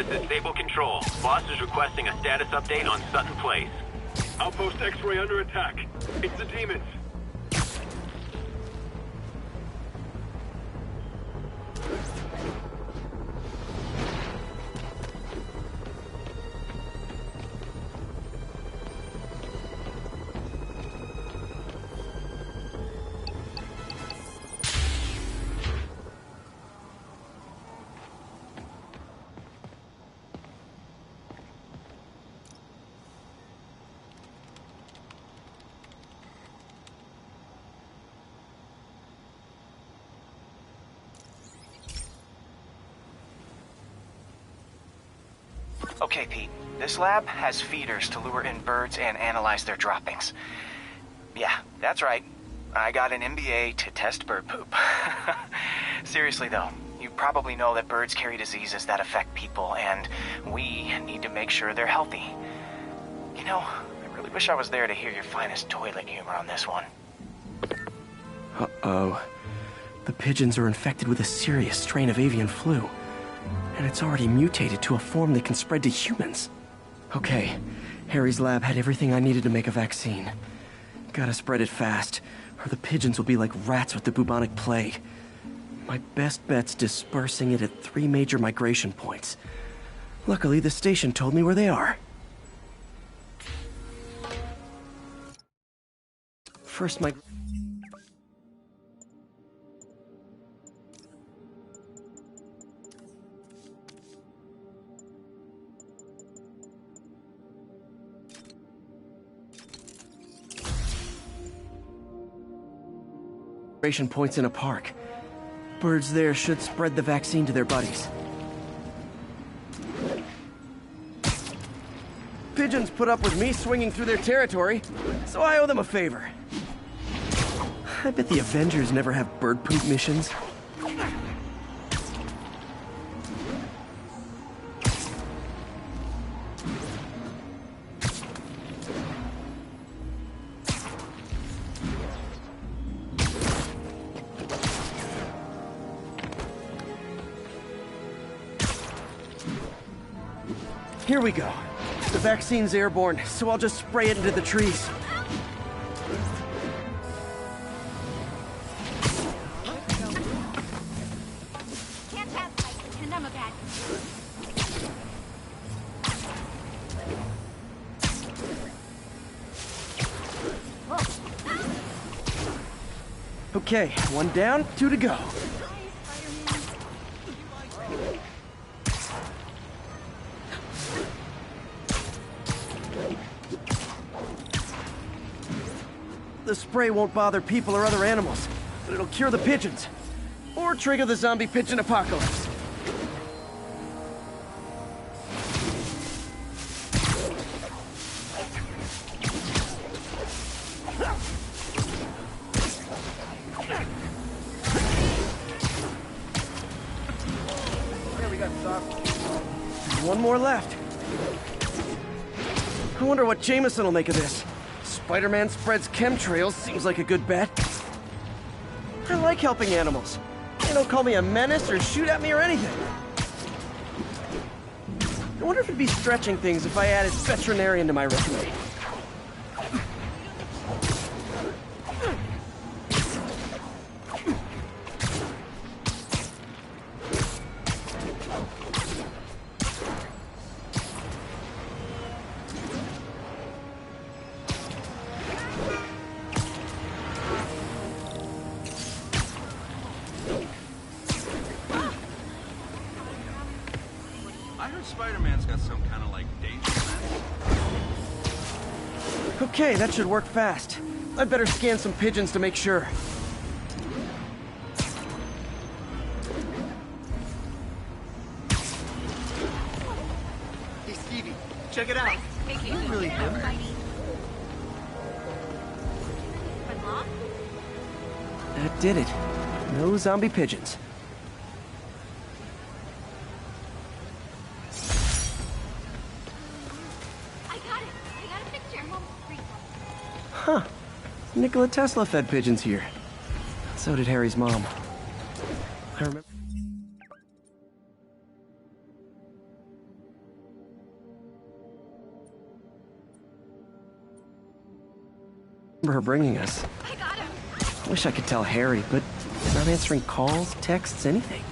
Disable control. Boss is requesting a status update on Sutton Place. Outpost X-Ray under attack. It's the demons. Okay, Pete. This lab has feeders to lure in birds and analyze their droppings. Yeah, that's right. I got an MBA to test bird poop. Seriously, though, you probably know that birds carry diseases that affect people, and we need to make sure they're healthy. You know, I really wish I was there to hear your finest toilet humor on this one. Uh-oh. The pigeons are infected with a serious strain of avian flu. And it's already mutated to a form that can spread to humans. Okay, Harry's lab had everything I needed to make a vaccine. Gotta spread it fast, or the pigeons will be like rats with the bubonic plague. My best bet's dispersing it at 3 major migration points. Luckily, the station told me where they are. First, migration points in a park. Birds there should spread the vaccine to their buddies. Pigeons put up with me swinging through their territory, so I owe them a favor. I bet the Avengers never have bird poop missions. Here we go. The vaccine's airborne, so I'll just spray it into the trees. Can't have life, and I'm a bad. Okay, 1 down, 2 to go. The spray won't bother people or other animals, but it'll cure the pigeons. Or trigger the zombie pigeon apocalypse. There we go, Doc. There's 1 more left. I wonder what Jameson will make of this. Spider-Man spreads chemtrails, seems like a good bet. I like helping animals. They don't call me a menace or shoot at me or anything. I wonder if it'd be stretching things if I added veterinarian to my resume. Spider-Man's got some kind of, like, danger sense. Okay, that should work fast. I'd better scan some pigeons to make sure. Hey, Stevie, check it out. Making You're really him. That did it. No zombie pigeons. Huh. Nikola Tesla fed pigeons here. So did Harry's mom. I remember... remember her bringing us. I got him. I wish I could tell Harry, but he's not answering calls, texts, anything.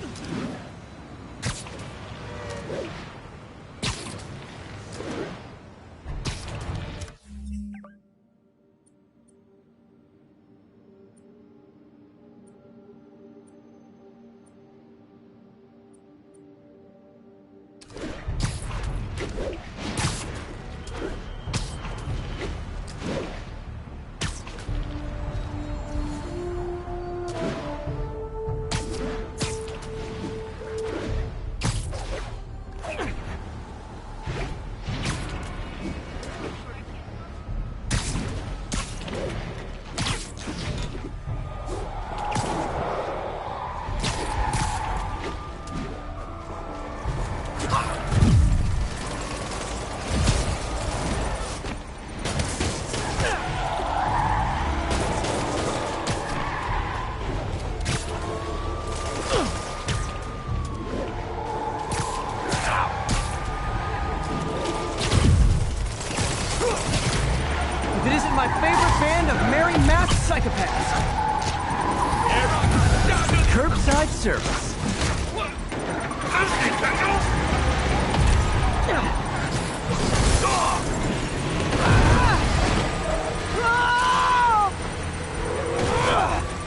If it isn't my favorite band of merry masked psychopaths. Curbside service.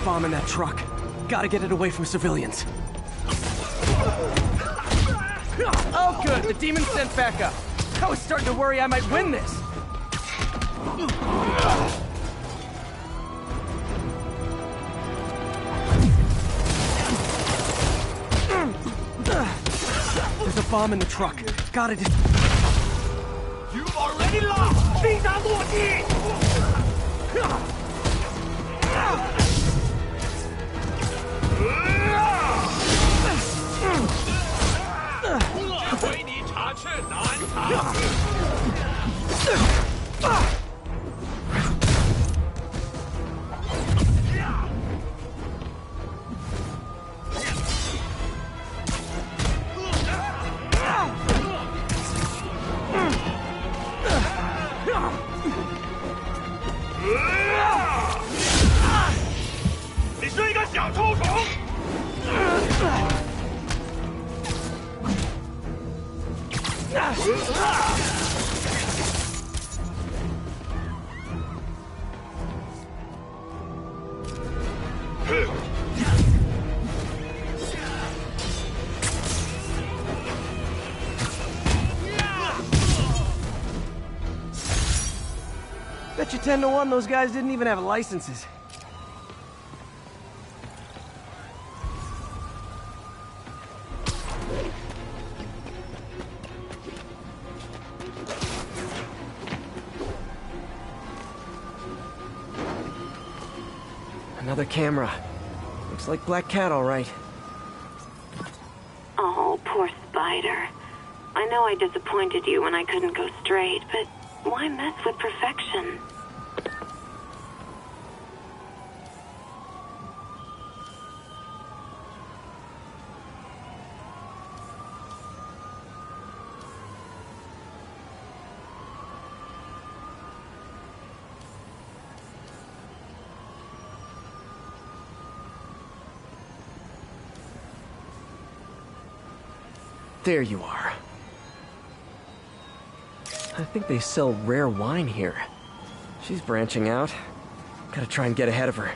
Bomb in that truck. Gotta get it away from civilians. Oh good, the demon sent back up. I was starting to worry I might win this. There's a bomb in the truck. Gotta just... You've already lost! 必杀坐骑！为你查却难查。你是一个小臭虫！Bet you 10 to 1 those guys didn't even have licenses. Another camera. Looks like Black Cat, all right. Oh, poor Spider. I know I disappointed you when I couldn't go straight, but why mess with perfection? There you are. I think they sell rare wine here. She's branching out. Gotta try and get ahead of her.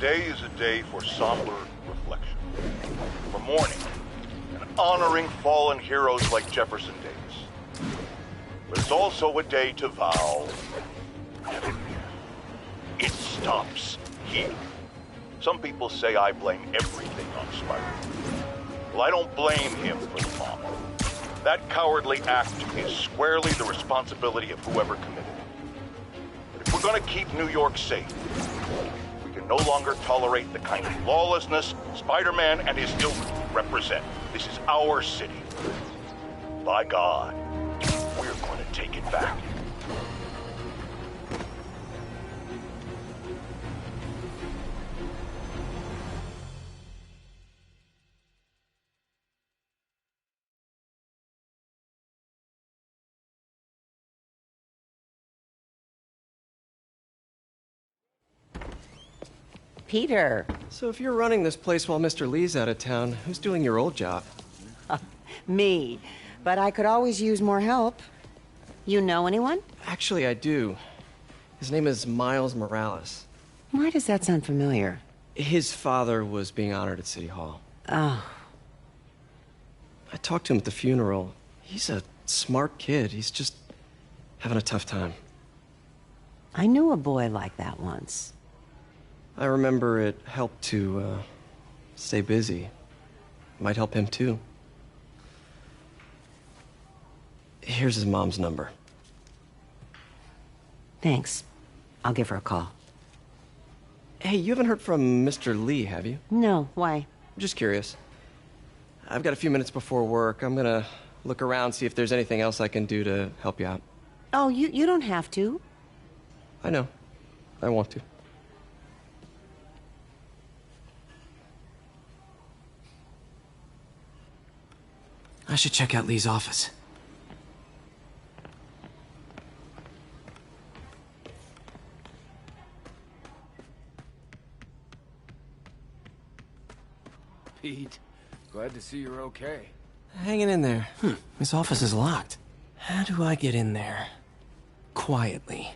Today is a day for somber reflection, for mourning and honoring fallen heroes like Jefferson Davis. But it's also a day to vow never fear. It stops here. Some people say I blame everything on Spider. Well, I don't blame him for the bomb. That cowardly act is squarely the responsibility of whoever committed it. But if we're going to keep New York safe, we can no longer tolerate the kind of lawlessness Spider-Man and his ilk represent. This is our city. By God, we're going to take it back. Peter. So if you're running this place while Mr. Lee's out of town, who's doing your old job? Me. But I could always use more help. You know anyone? Actually, I do. His name is Miles Morales. Why does that sound familiar? His father was being honored at City Hall. Oh. I talked to him at the funeral. He's a smart kid. He's just having a tough time. I knew a boy like that once. I remember it helped to, stay busy. Might help him, too. Here's his mom's number. Thanks. I'll give her a call. Hey, you haven't heard from Mr. Lee, have you? No, why? Just curious. I've got a few minutes before work. I'm gonna look around, see if there's anything else I can do to help you out. Oh, you don't have to. I know. I want to. I should check out Lee's office. Pete, glad to see you're okay. Hanging in there. His office is locked. How do I get in there? Quietly.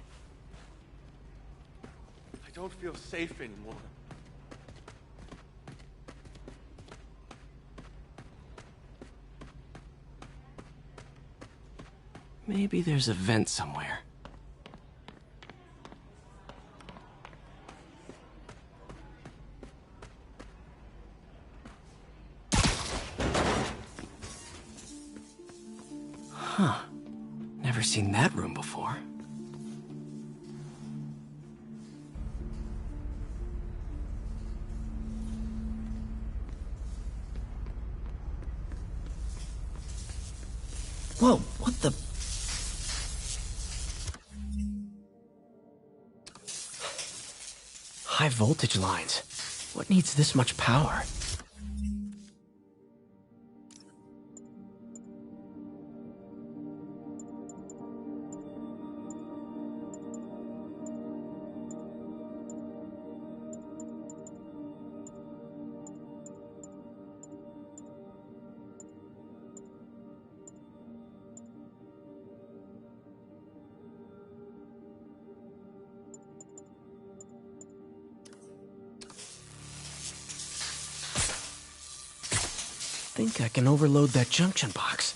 I don't feel safe anymore. Maybe there's a vent somewhere. Huh. Never seen that room before. Whoa, what the... High voltage lines. What needs this much power? I think I can overload that junction box.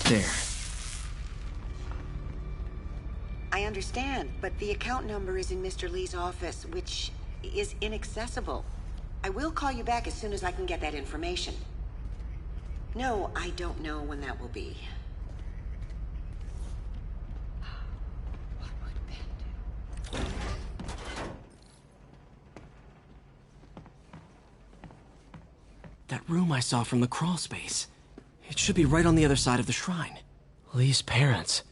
There. I understand, but the account number is in Mr. Lee's office, which is inaccessible. I will call you back as soon as I can get that information. No, I don't know when that will be. What would Ben do? That room I saw from the crawl space. It should be right on the other side of the shrine. Lee's parents.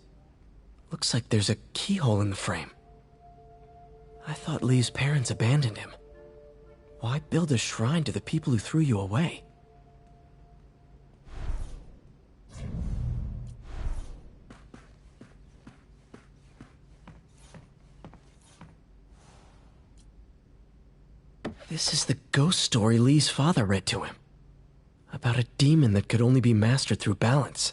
Looks like there's a keyhole in the frame. I thought Lee's parents abandoned him. Why build a shrine to the people who threw you away? This is the ghost story Lee's father read to him. About a demon that could only be mastered through balance.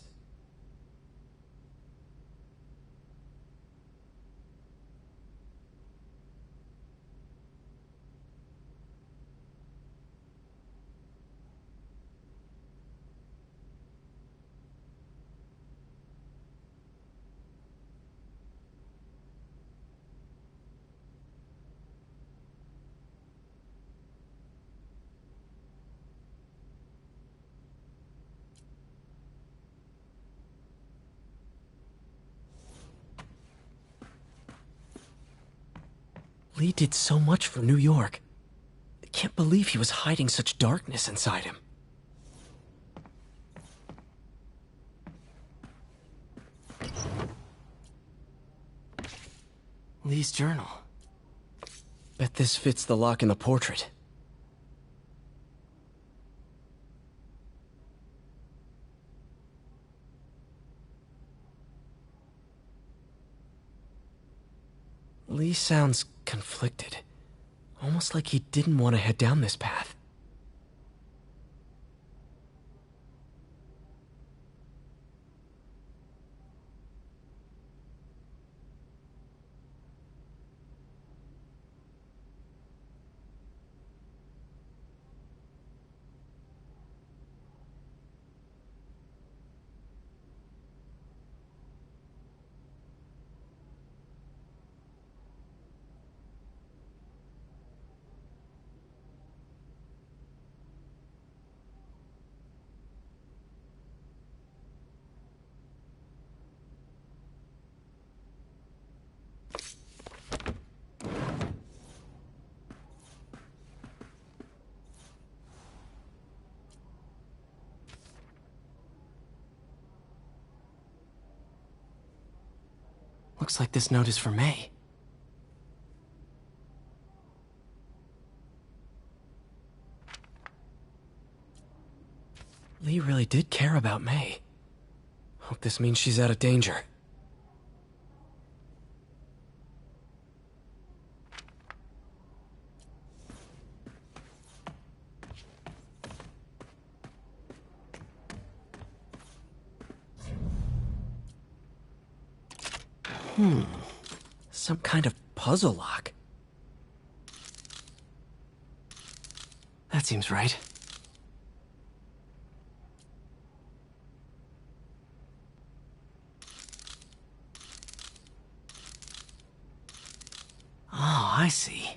Lee did so much for New York. I can't believe he was hiding such darkness inside him. Lee's journal. Bet this fits the lock in the portrait. Lee sounds conflicted. Almost like he didn't want to head down this path. Looks like this note is for May. Lee really did care about May. Hope this means she's out of danger. Some kind of puzzle lock. That seems right. Oh, I see.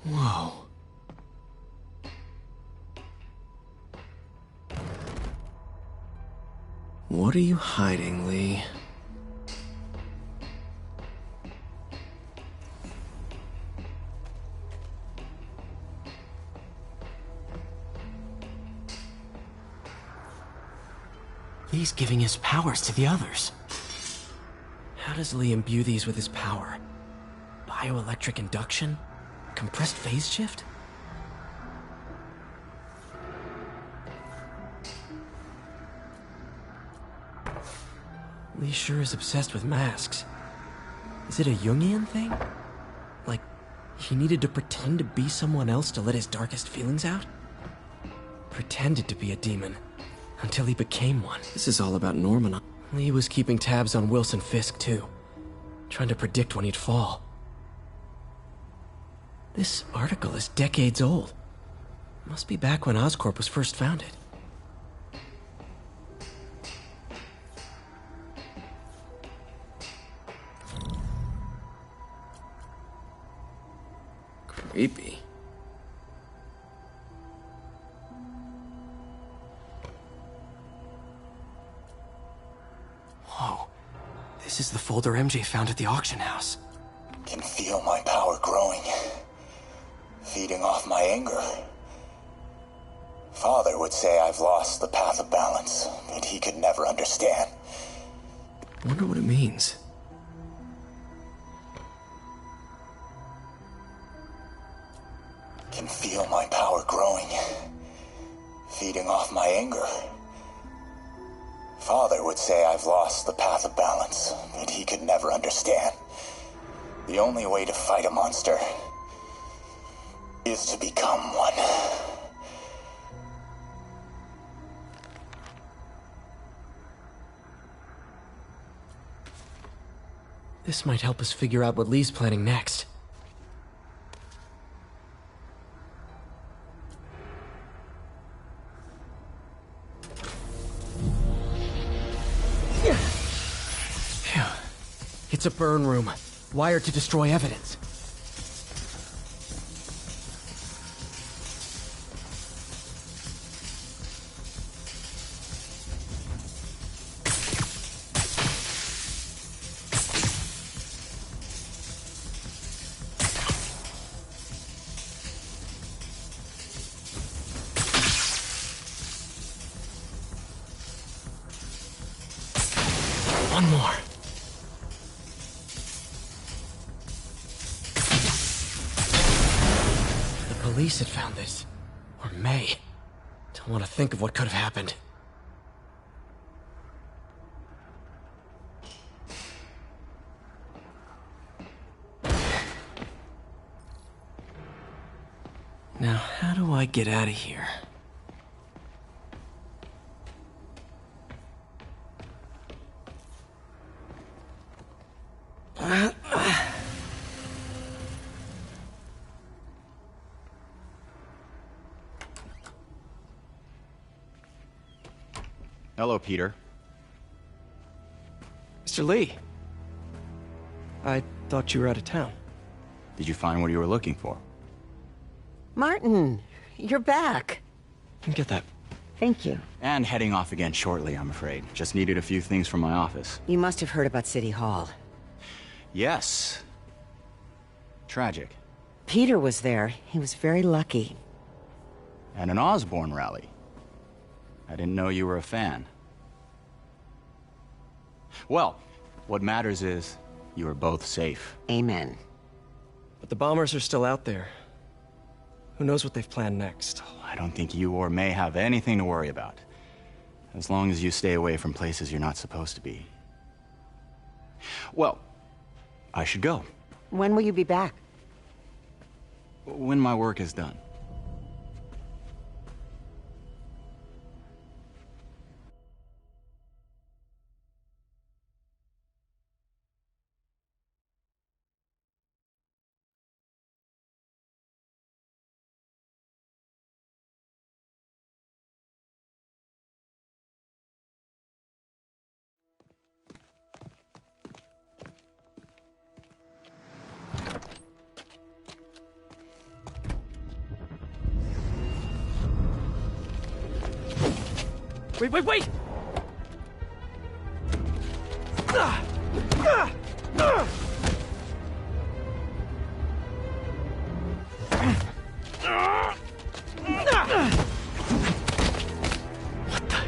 Whoa. What are you hiding, Lee? Lee's giving his powers to the others. How does Lee imbue these with his power? Bioelectric induction? Compressed phase shift? Lee sure is obsessed with masks. Is it a Jungian thing? Like, he needed to pretend to be someone else to let his darkest feelings out? Pretended to be a demon, until he became one. This is all about Norman. Lee was keeping tabs on Wilson Fisk, too. Trying to predict when he'd fall. This article is decades old. Must be back when Oscorp was first founded. Creepy. Whoa. This is the folder MJ found at the auction house. Can feel my power growing. Feeding off my anger. Father would say I've lost the path of balance, but he could never understand. Wonder what it means. can feel my power growing, feeding off my anger. Father would say I've lost the path of balance, but he could never understand. The only way to fight a monster is to become one. This might help us figure out what Lee's planning next. Phew. It's a burn room, wired to destroy evidence. One more. The police had found this. Or May. Don't want to think of what could have happened. Now, how do I get out of here? Hello, Peter. Mr. Lee. I thought you were out of town. Did you find what you were looking for? Martin, you're back. Get that. Thank you. And heading off again shortly, I'm afraid. Just needed a few things from my office. You must have heard about City Hall. Yes. Tragic. Peter was there. He was very lucky. And an Osborn rally. I didn't know you were a fan. Well, what matters is you are both safe. Amen. But the bombers are still out there. Who knows what they've planned next? I don't think you or May have anything to worry about. As long as you stay away from places you're not supposed to be. Well, I should go. When will you be back? When my work is done. Wait! What the?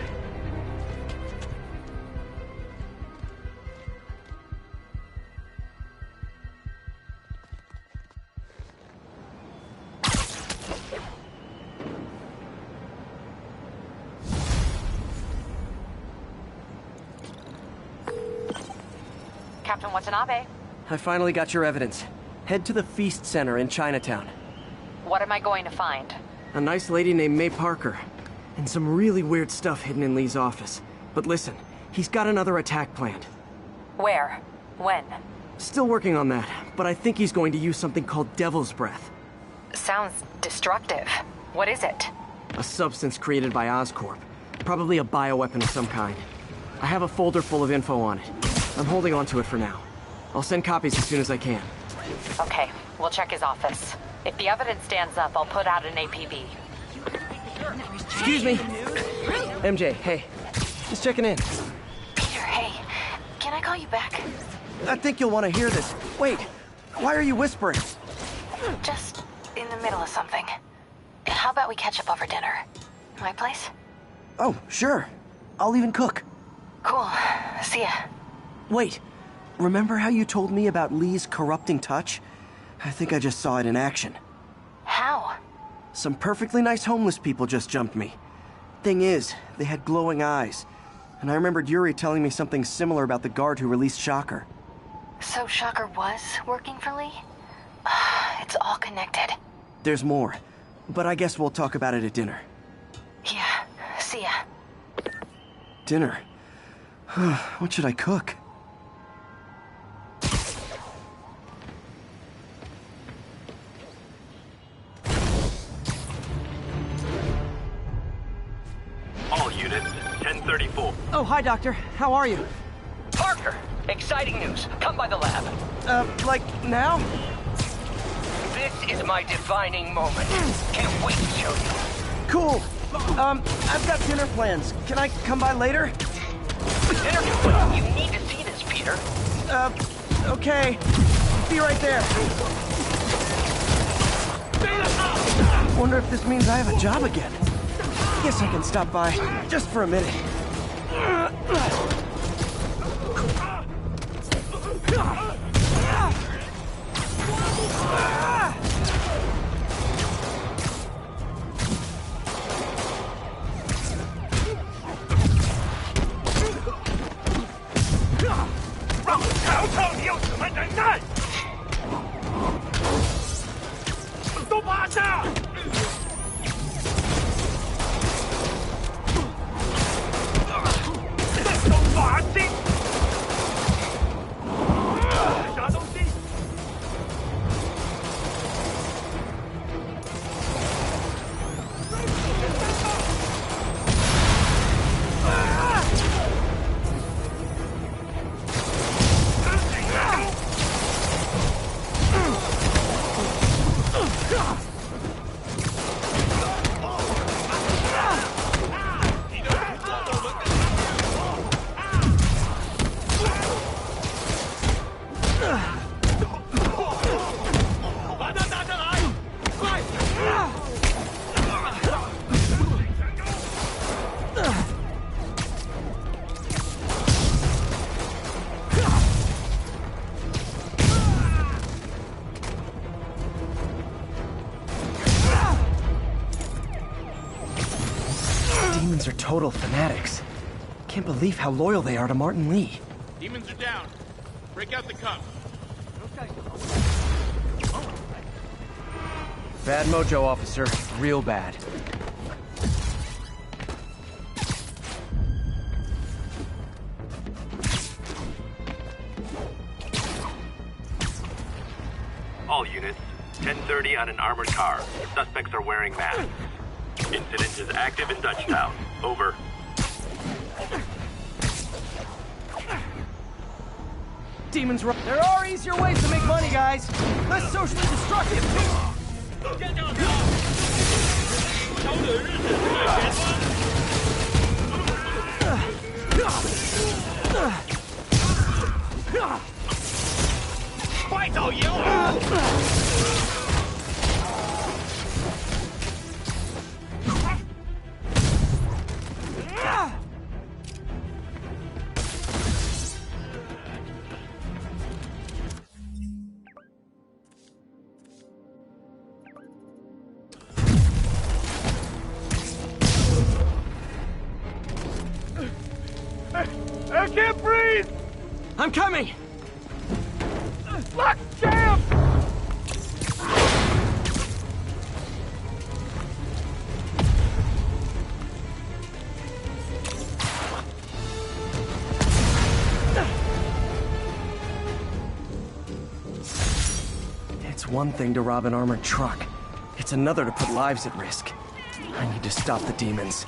Captain Watanabe. I finally got your evidence. Head to the Feast Center in Chinatown. What am I going to find? A nice lady named May Parker. And some really weird stuff hidden in Lee's office. But listen, he's got another attack planned. Where? When? Still working on that, but I think he's going to use something called Devil's Breath. Sounds destructive. What is it? A substance created by Oscorp. Probably a bioweapon of some kind. I have a folder full of info on it. I'm holding on to it for now. I'll send copies as soon as I can. Okay, we'll check his office. If the evidence stands up, I'll put out an APB. Excuse me. MJ, hey. Just checking in. Peter, hey. Can I call you back? I think you'll want to hear this. Wait, why are you whispering? Just in the middle of something. How about we catch up over dinner? My place? Oh, sure. I'll even cook. Cool. See ya. Wait, remember how you told me about Lee's corrupting touch? I think I just saw it in action. How? Some perfectly nice homeless people just jumped me. Thing is, they had glowing eyes. And I remembered Yuri telling me something similar about the guard who released Shocker. So Shocker was working for Lee? It's all connected. There's more, but I guess we'll talk about it at dinner. Yeah, see ya. Dinner? What should I cook? All units, 1034. Oh, hi, Doctor. How are you? Parker, exciting news. Come by the lab. Like now? This is my defining moment. Can't wait to show you. Cool. I've got dinner plans. Can I come by later? Dinner? You need to see this, Peter. Okay. Be right there. Wonder if this means I have a job again. Guess I can stop by just for a minute. Demons are total fanatics. Can't believe how loyal they are to Martin Lee. Demons are down. Break out the cup. Bad mojo, officer. Real bad. All units, 1030 on an armored car. Suspects are wearing masks. Incident is active in Dutchtown. Over. Demons run. There are easier ways to make money, guys. Less socially destructive. I can't breathe! I'm coming! Lock jam! It's one thing to rob an armored truck. It's another to put lives at risk. I need to stop the demons.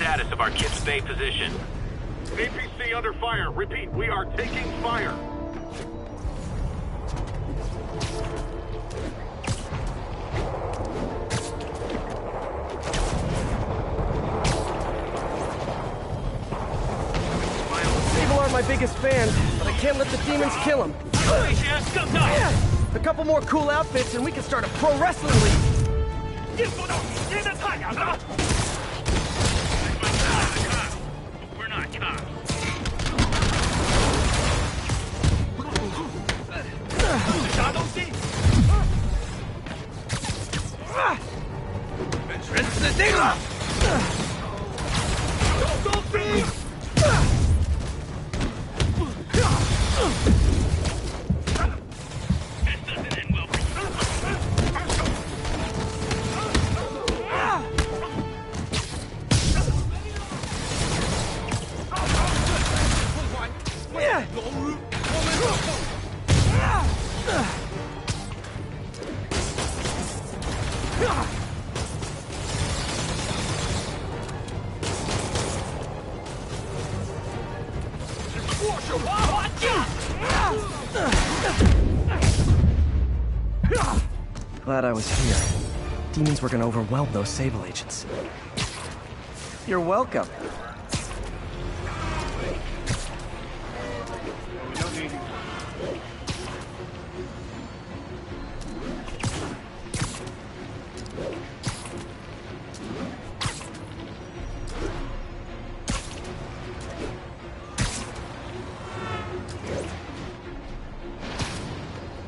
status of our Kips Bay position? APC under fire. Repeat, we are taking fire. Sable are my biggest fans, but I can't let the demons kill them. A couple more cool outfits and we can start a pro wrestling league. We're not cops. Glad I was here. Demons were gonna overwhelm those Sable agents. You're welcome.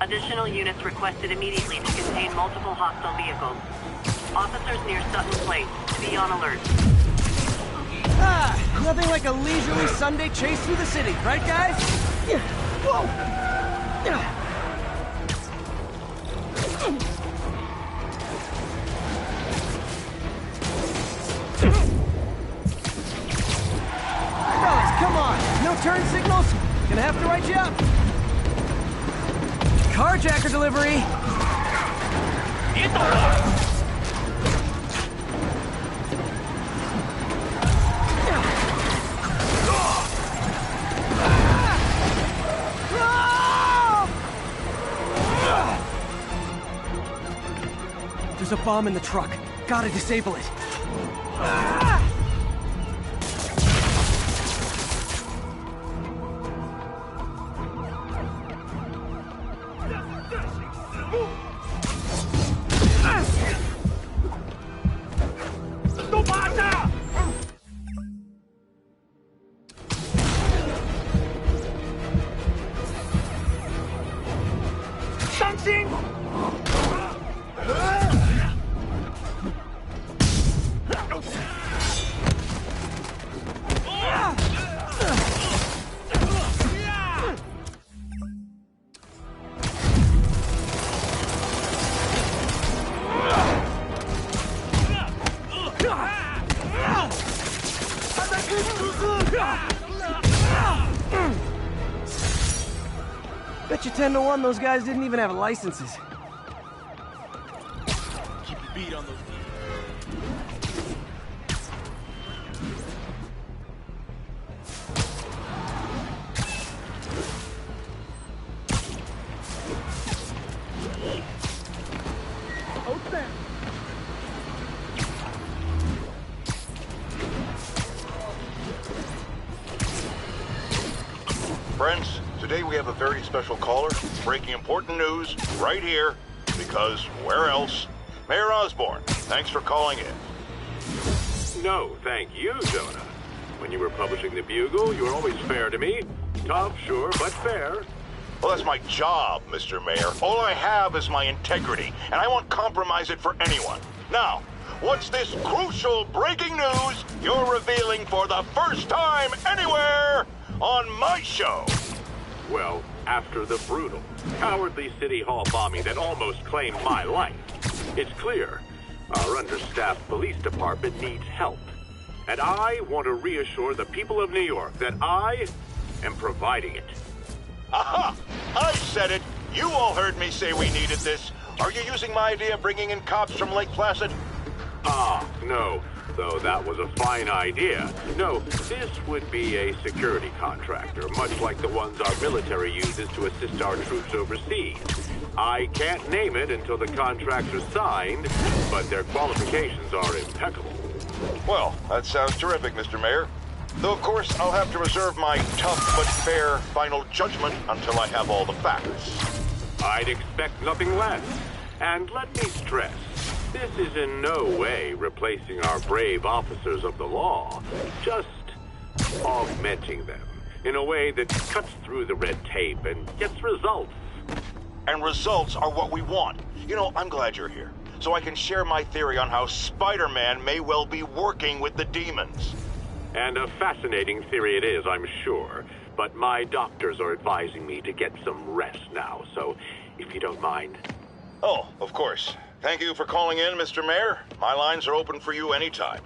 Additional units requested immediately to contain multiple hostile vehicles. Officers near Sutton Place, be on alert. Nothing like a leisurely Sunday chase through the city, right guys? Whoa! Fellas, come on! No turn signals? Gonna have to write you up. Carjacker delivery! There's a bomb in the truck. Gotta disable it. Bet you 10 to 1 those guys didn't even have licenses. Keep the beat on those. Friends, today we have a very special caller, breaking important news right here, because where else? Mayor Osborn, thanks for calling in. No, thank you, Jonah. When you were publishing the Bugle, you were always fair to me. Tough, sure, but fair. Well, that's my job, Mr. Mayor. All I have is my integrity, and I won't compromise it for anyone. Now, what's this crucial breaking news you're revealing for the first time anywhere on my show? Well, after the brutal, cowardly City Hall bombing that almost claimed my life, it's clear our understaffed police department needs help. And I want to reassure the people of New York that I am providing it. Aha! I said it! You all heard me say we needed this. Are you using my idea of bringing in cops from Lake Placid? Ah, no. Though that was a fine idea. No, this would be a security contractor, much like the ones our military uses to assist our troops overseas. I can't name it until the contracts are signed, but their qualifications are impeccable. Well, that sounds terrific, Mr. Mayor. Though, of course, I'll have to reserve my tough but fair final judgment until I have all the facts. I'd expect nothing less. And let me stress, this is in no way replacing our brave officers of the law, just augmenting them in a way that cuts through the red tape and gets results. And results are what we want. You know, I'm glad you're here, so I can share my theory on how Spider-Man may well be working with the demons. And a fascinating theory it is, I'm sure. But my doctors are advising me to get some rest now, so if you don't mind. Oh, of course. Thank you for calling in, Mr. Mayor. My lines are open for you anytime.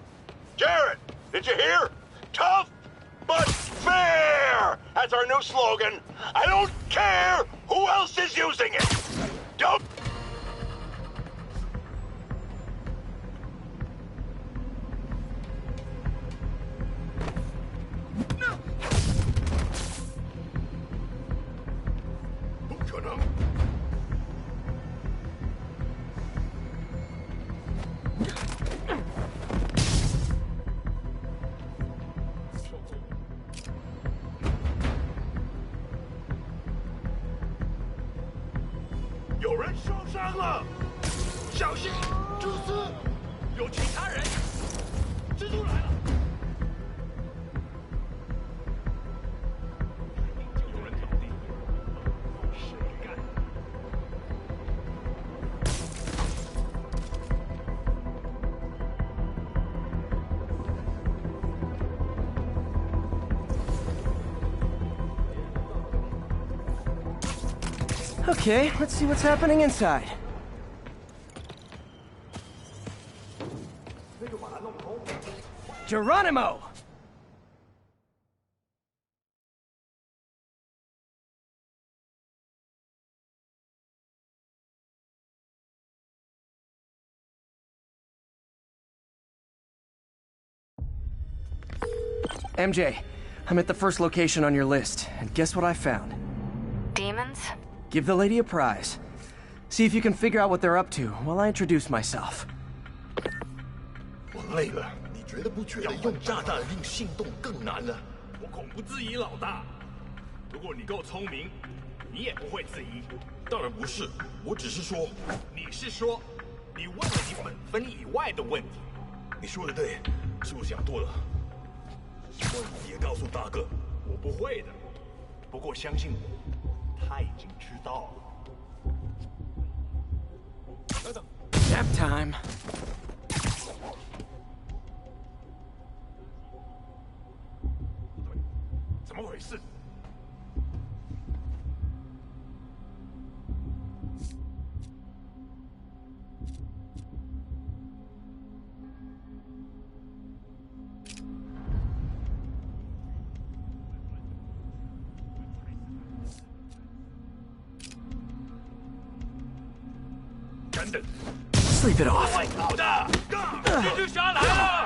Jared, did you hear? Tough but fair! That's our new slogan. I don't care who else is using it. Don't... Okay, let's see what's happening inside. Geronimo! MJ, I'm at the first location on your list, and guess what I found? Demons? Give the lady a prize. See if you can figure out what they're up to while I introduce myself. 我累了，你觉得不觉得用炸弹令行动更难了？我恐不质疑老大。如果你够聪明，你也不会质疑。当然不是，我只是说，你是说，你问了你本分以外的问题。你说的对，是我想多了。也告诉大哥，我不会的。不过相信我，他已经知道了。等等 Nap time. 怎么回事？等等 Sleep it off. 会跑的，蜘蛛侠来了！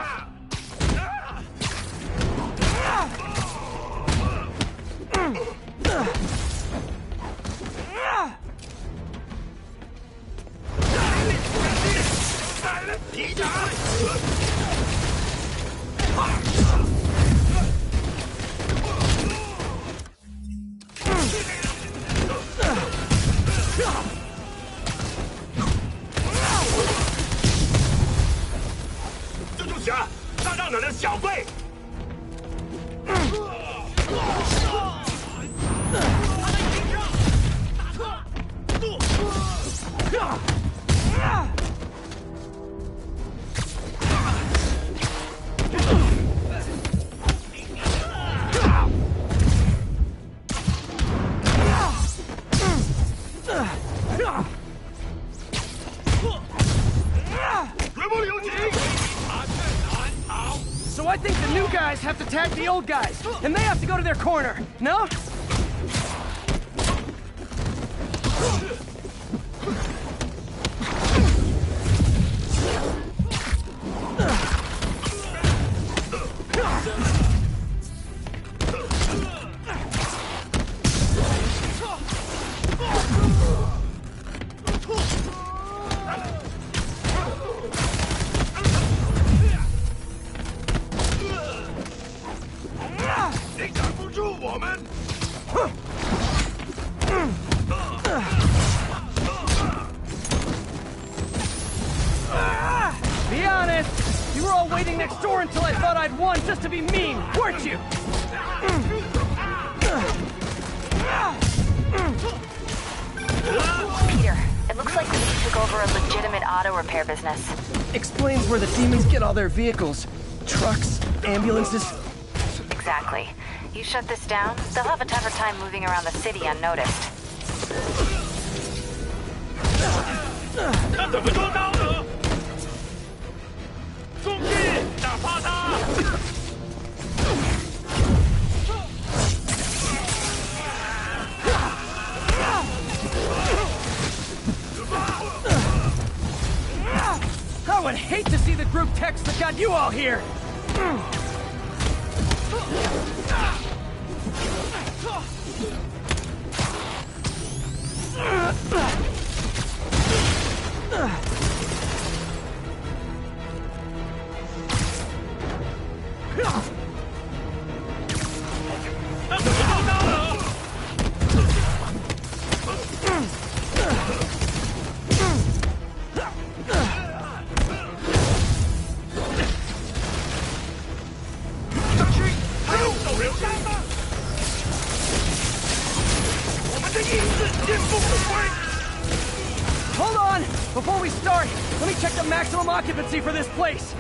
皮夹！蜘蛛侠，大让哪的小贝！ So I think the new guys have to tag the old guys, and they have to go to their corner, no? waiting next door until I thought I'd won just to be mean, weren't you? Peter, it looks like we took over a legitimate auto repair business. Explains where the demons get all their vehicles. Trucks, ambulances. Exactly. You shut this down, they'll have a tougher time moving around the city unnoticed. 他怎么做到的？冲击，打趴他！ I would hate to see the group text that got you all here! Hold on! Before we start, let me check the maximum occupancy for this place!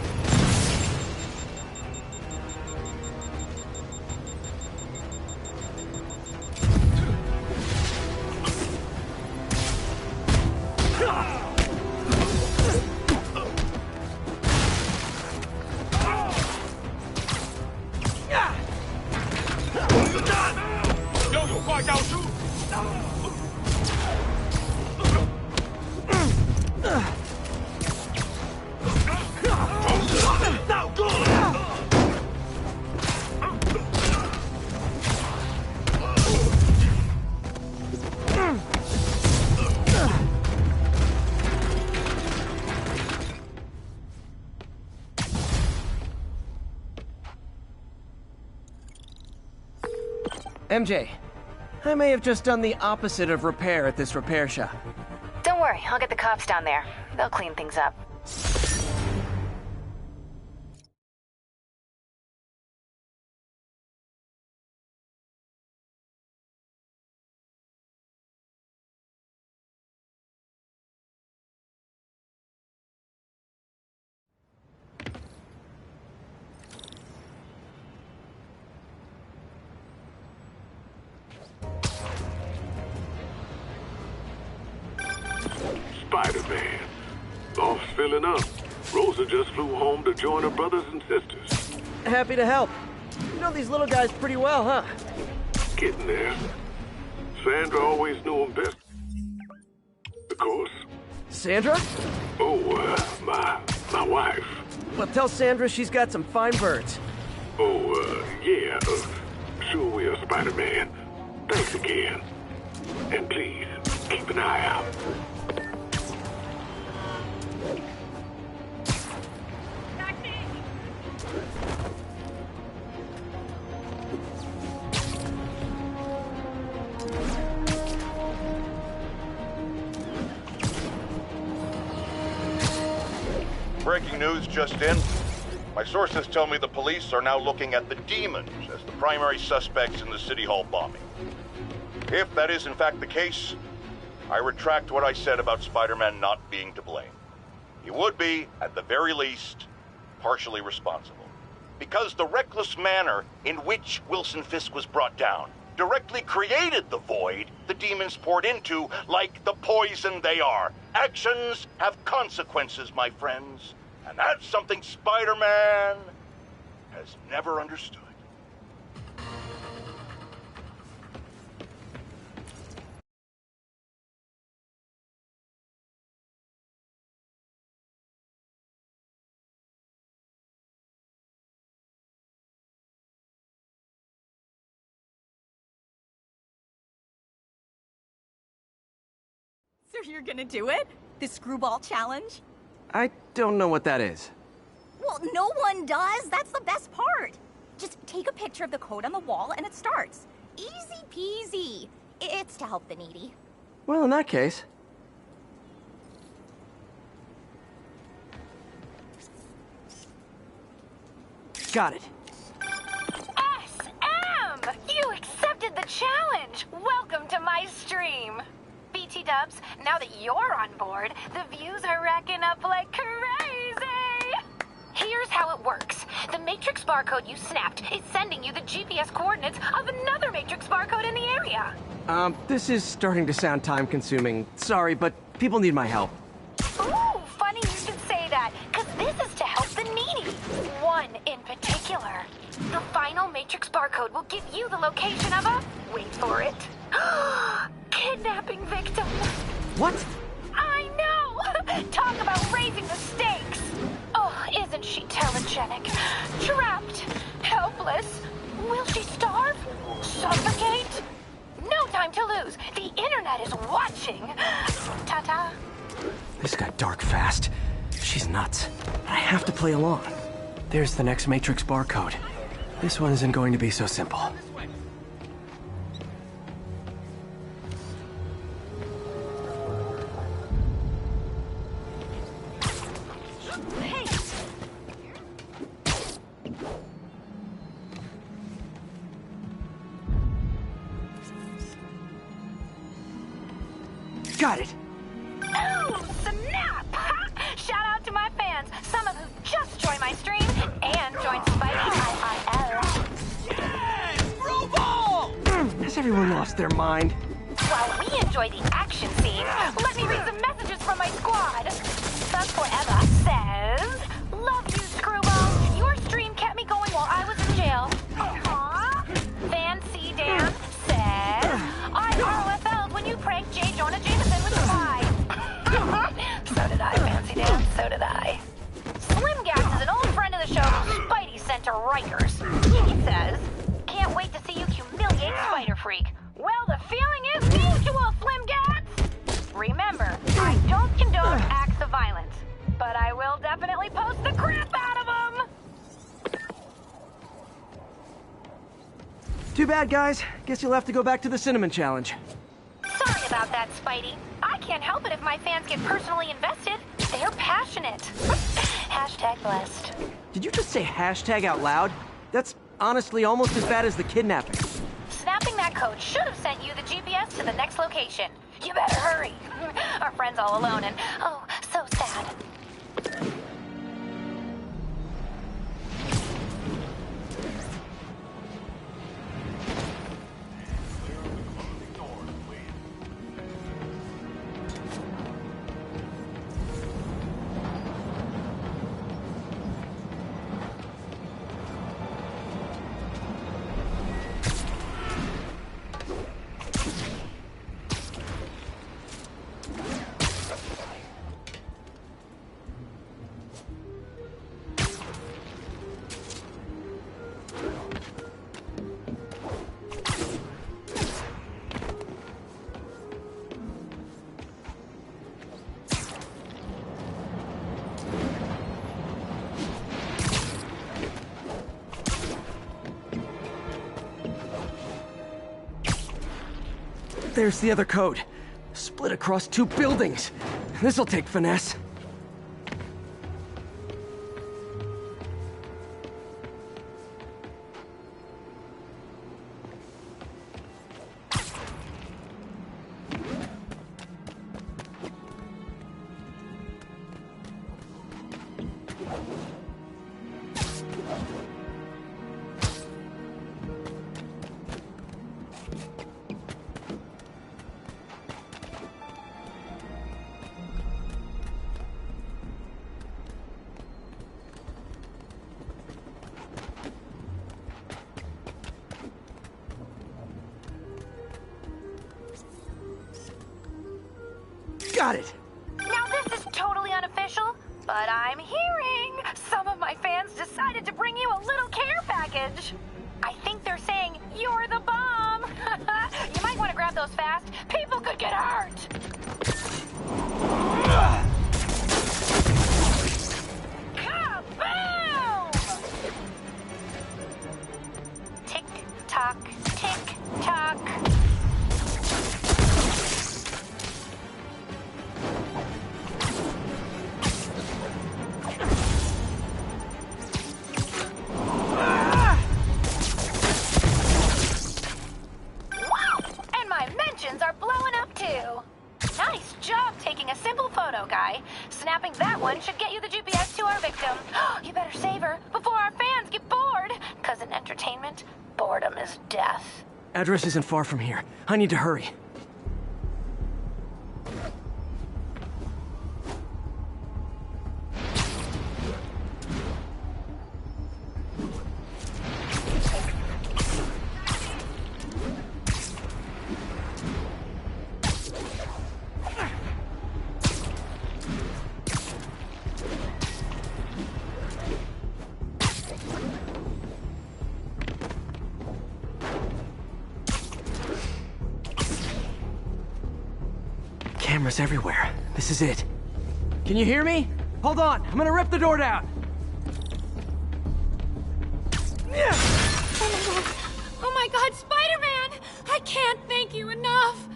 MJ, I may have just done the opposite of repair at this repair shop. Don't worry, I'll get the cops down there. They'll clean things up. Spider-Man. Off's filling up. Rosa just flew home to join her brothers and sisters. Happy to help. You know these little guys pretty well, huh? Getting there. Sandra always knew him best. Of course. Sandra? Oh, my wife. Well, tell Sandra she's got some fine birds. Oh, yeah. Sure will, Spider-Man. Thanks again. And please, keep an eye out. Breaking news just in. My sources tell me the police are now looking at the demons as the primary suspects in the City Hall bombing. If that is in fact the case, I retract what I said about Spider-Man not being to blame. He would be, at the very least, partially responsible. Because the reckless manner in which Wilson Fisk was brought down directly created the void the demons poured into, like the poison they are. Actions have consequences, my friends. And that's something Spider-Man has never understood. So you're gonna do it? The screwball challenge? I don't know what that is. Well, no one does. That's the best part. Just take a picture of the code on the wall and it starts. Easy peasy. It's to help the needy. Well, in that case... Got it. SM! You accepted the challenge! Welcome to my stream. BT Dubs, now that you're on board, the views are racking up like crazy! Here's how it works. The Matrix barcode you snapped is sending you the GPS coordinates of another Matrix barcode in the area. This is starting to sound time-consuming. Sorry, but people need my help. Ooh, funny you should say that, because this is to help the needy. One in particular. The final Matrix barcode will give you the location of a... wait for it. Kidnapping victim. What? I know! Talk about raising the stakes. Oh, isn't she telegenic? Trapped. Helpless. Will she starve? Suffocate? No time to lose. The internet is watching. Ta-ta. This got dark fast. She's nuts. But I have to play along. There's the next Matrix barcode. This one isn't going to be so simple. Got it. Oh, snap! Shout out to my fans, some of who just joined my stream and joined Spidey IIL. Yes! Throw ball! Has everyone lost their mind? While we enjoy the action scene, let me read some messages from my squad. Thug Forever says, "Love you, Screwball. Your stream kept me going while I was in jail." Aww. Fancy Dan says, "I ROFL'd when you pranked J. Jonah Jameson with Spy." So did I, Fancy Dan. So did I. Slim Gas is an old friend of the show who Spidey sent to Rikers. He says, "Can't wait to see you humiliate Spider Freak." Well, the feeling is mutual, Slim Gats! Remember, I don't condone acts of violence, but I will definitely post the crap out of them! Too bad, guys. Guess you'll have to go back to the Cinnamon Challenge. Sorry about that, Spidey. I can't help it if my fans get personally invested. They're passionate. Hashtag blessed. Did you just say hashtag out loud? That's honestly almost as bad as the kidnapping. Snapping that code should have sent you the GPS to the next location. You better hurry. Our friend's all alone and, oh, so sad. There's the other code. Split across 2 buildings. This'll take finesse. Got it! Now this is totally unofficial, but I'm hearing some of my fans decided to bring you a little care package. I think they're saying you're the bomb. You might want to grab those fast. People could get hurt. Kaboom! Tick tock, tick tock. simple photo, Guy. Snapping that one should get you the GPS to our victim. You better save her before our fans get bored. Because in entertainment, boredom is death. Address isn't far from here. I need to hurry. Cameras everywhere. This is it. Can you hear me? Hold on, I'm gonna rip the door down. Oh my god, Spider-Man! I can't thank you enough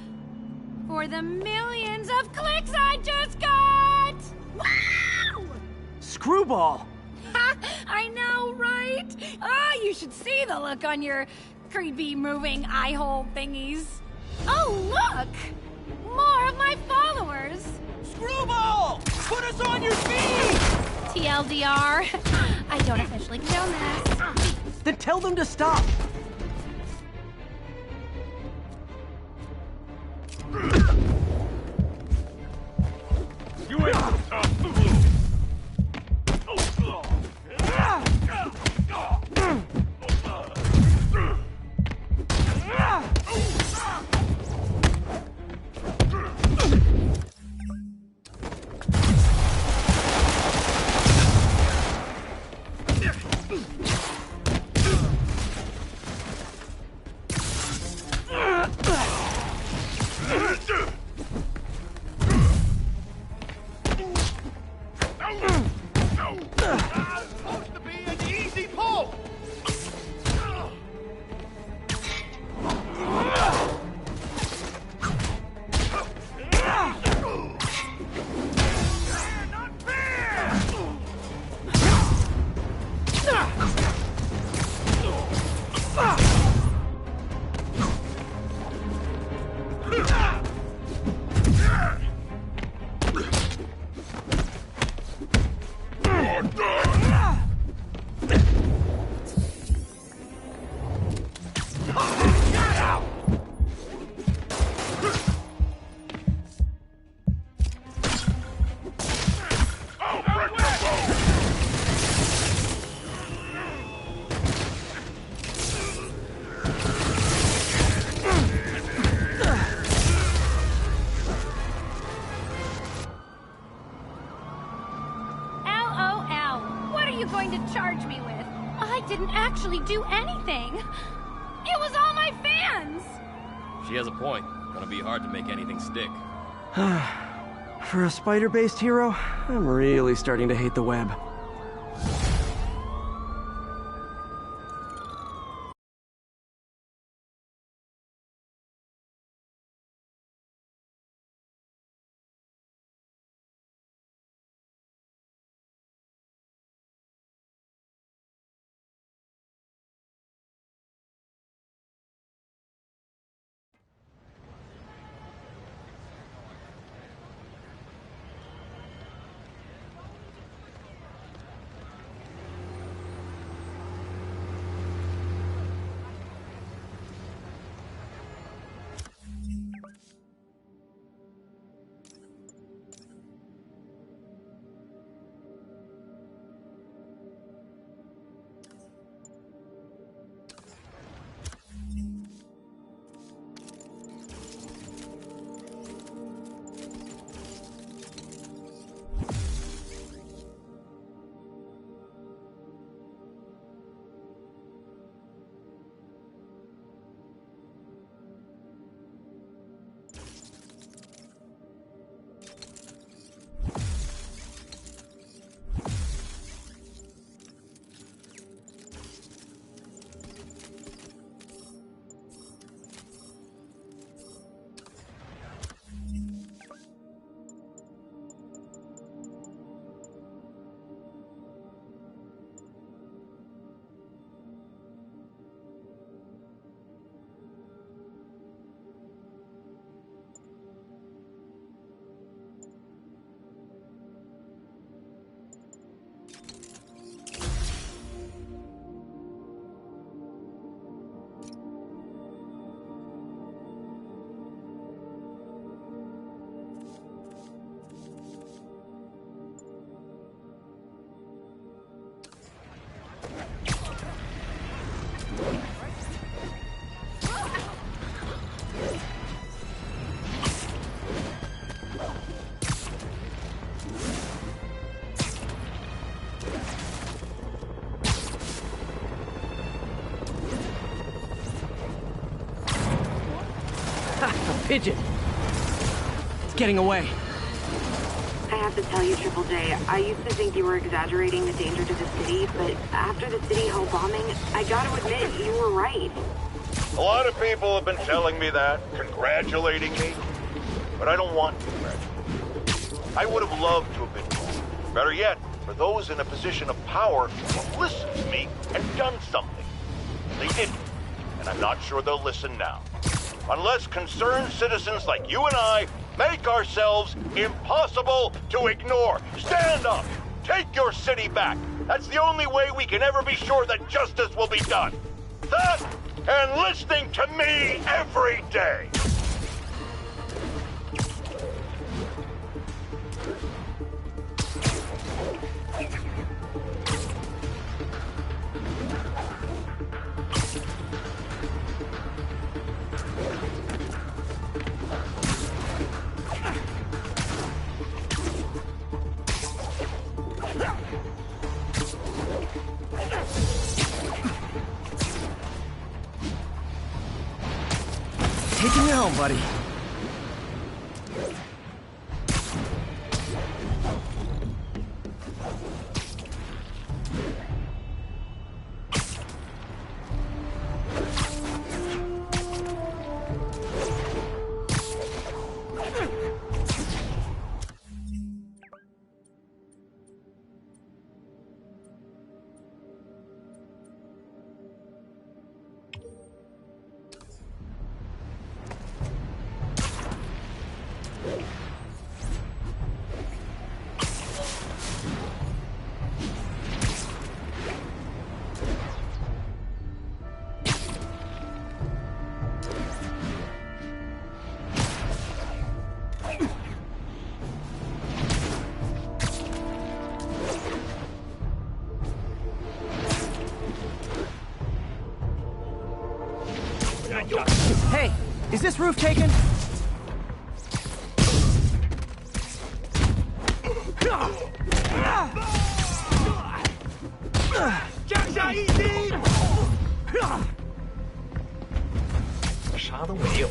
for the millions of clicks I just got! Wow! Screwball! Ha! I know, right? Ah, you should see the look on your creepy moving eye hole thingies. Oh, look! More of my followers! Screwball! Put us on your feet! TLDR, I don't officially condone this. Then tell them to stop! You ain't so tough. Actually do anything. It was all my fans. She has a point. Gonna be hard to make anything stick. For a spider-based hero, I'm really starting to hate the web. Pigeon! It's getting away. I have to tell you, Triple J, I used to think you were exaggerating the danger to the city, but after the City Hall bombing, I gotta admit, you were right. A lot of people have been telling me that, congratulating me, but I don't want to congratulate. I would have loved to have been wrong. Better yet, for those in a position of power who have listened to me and done something. They didn't, and I'm not sure they'll listen now. Unless concerned citizens like you and I make ourselves impossible to ignore. Stand up! Take your city back! That's the only way we can ever be sure that justice will be done. That and listening to me every day! Taking you home, buddy. Hey, is this roof taken? 降下一击！啥都没有。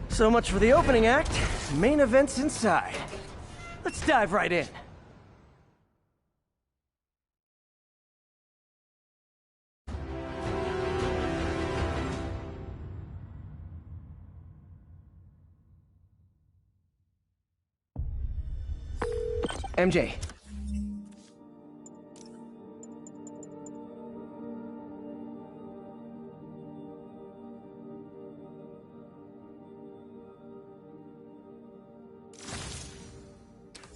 So much for the opening act. Main event's inside. Let's dive right in. MJ.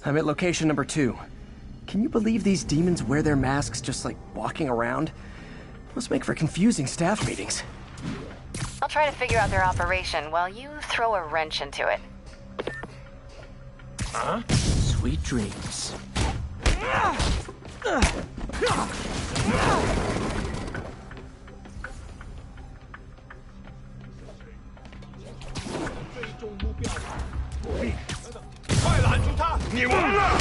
I'm at location number 2. Can you believe these demons wear their masks just like walking around? Must make for confusing staff meetings. I'll try to figure out their operation while you throw a wrench into it. Huh? Sweet dreams.快拦住他！你完了！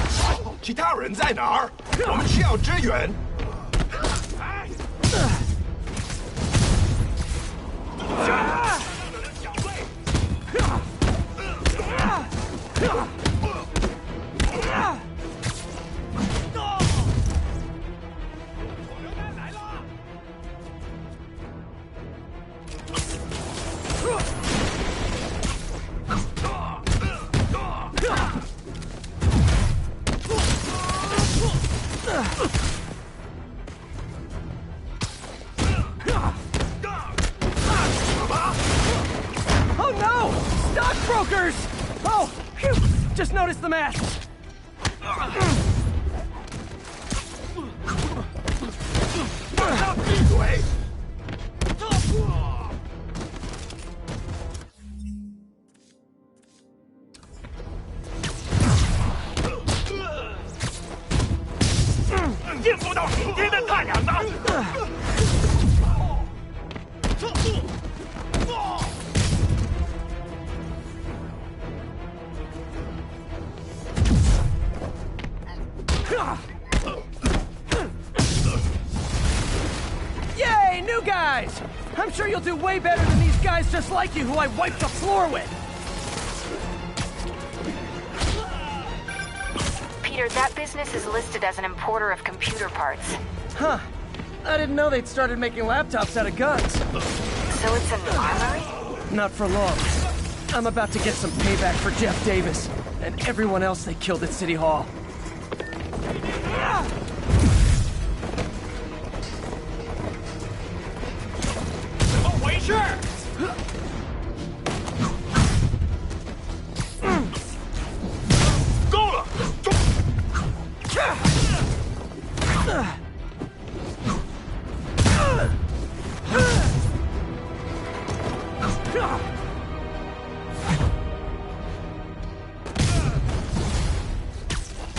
其他人在哪儿？我们需要支援。Oh no! Stockbrokers! Oh, phew! Just noticed the masks. Yay, new guys! I'm sure you'll do way better than these guys just like you who I wiped the floor with! Peter, that business is listed as an importer of computer parts. Huh. I didn't know they'd started making laptops out of guns. So it's an armory? Not for long. I'm about to get some payback for Jeff Davis and everyone else they killed at City Hall.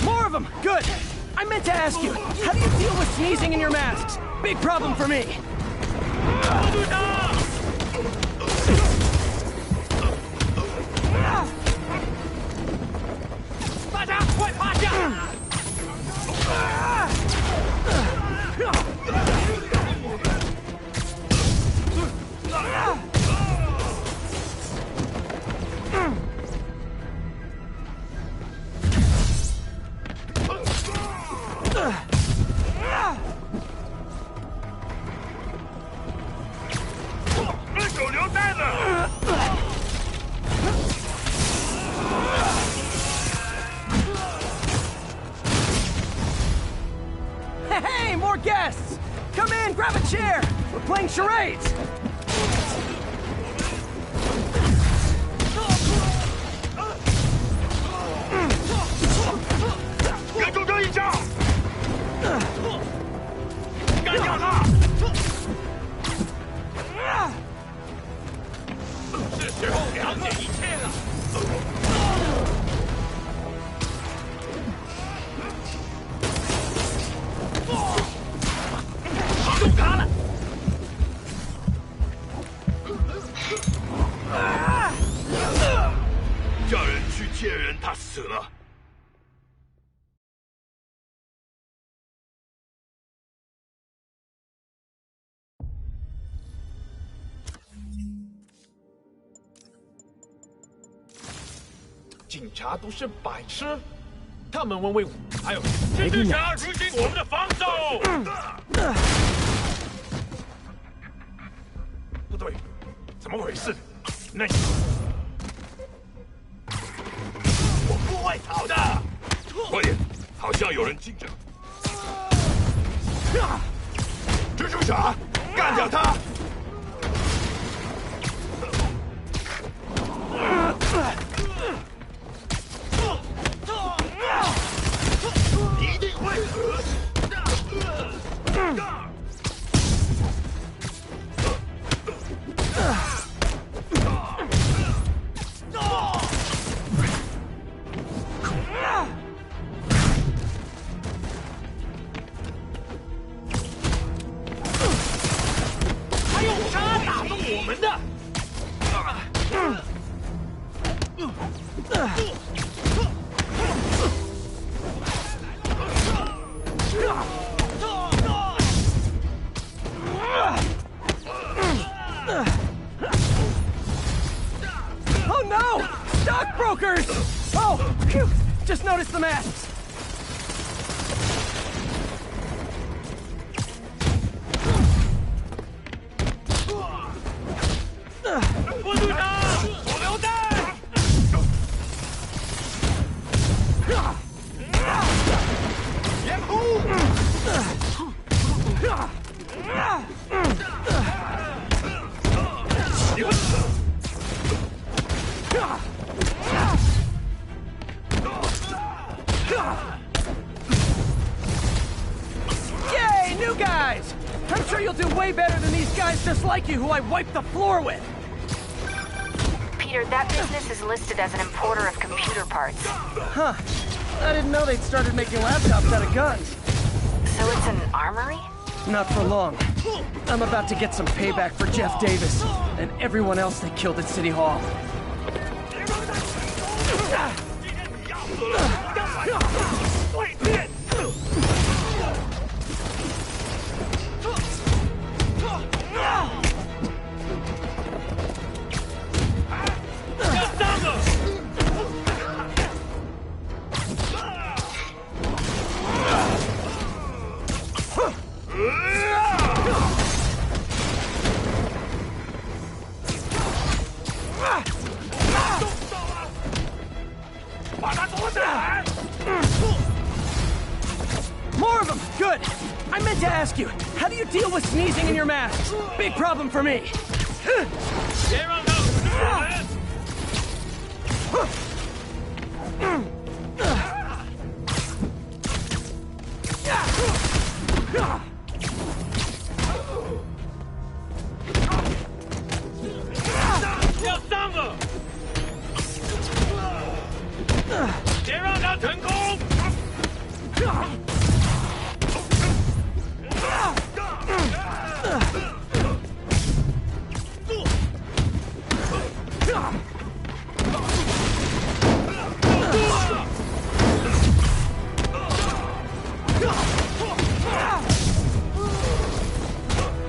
More of them! Good! I meant to ask you, how do you deal with sneezing in your masks? Big problem for me! Hey, more guests! Come in, grab a chair! We're playing charades!警察都是白痴，他们问为还有蜘蛛侠入侵我们的防守。不对，怎么回事？那我不会逃的。快点，好像有人进着。蜘蛛侠，干掉他！一定会死！还用他打中我们的！Oh no! Stockbrokers! Oh, phew! Just noticed the masks. Yay, new guys! I'm sure you'll do way better than these guys just like you who I wiped the floor with! Peter, that business is listed as an importer of computer parts. Huh. I didn't know they'd started making laptops out of guns. So it's an armory? Not for long. I'm about to get some payback for Jeff Davis and everyone else they killed at City Hall. More of them! Good! I meant to ask you, how do you deal with sneezing in your mask? Big problem for me.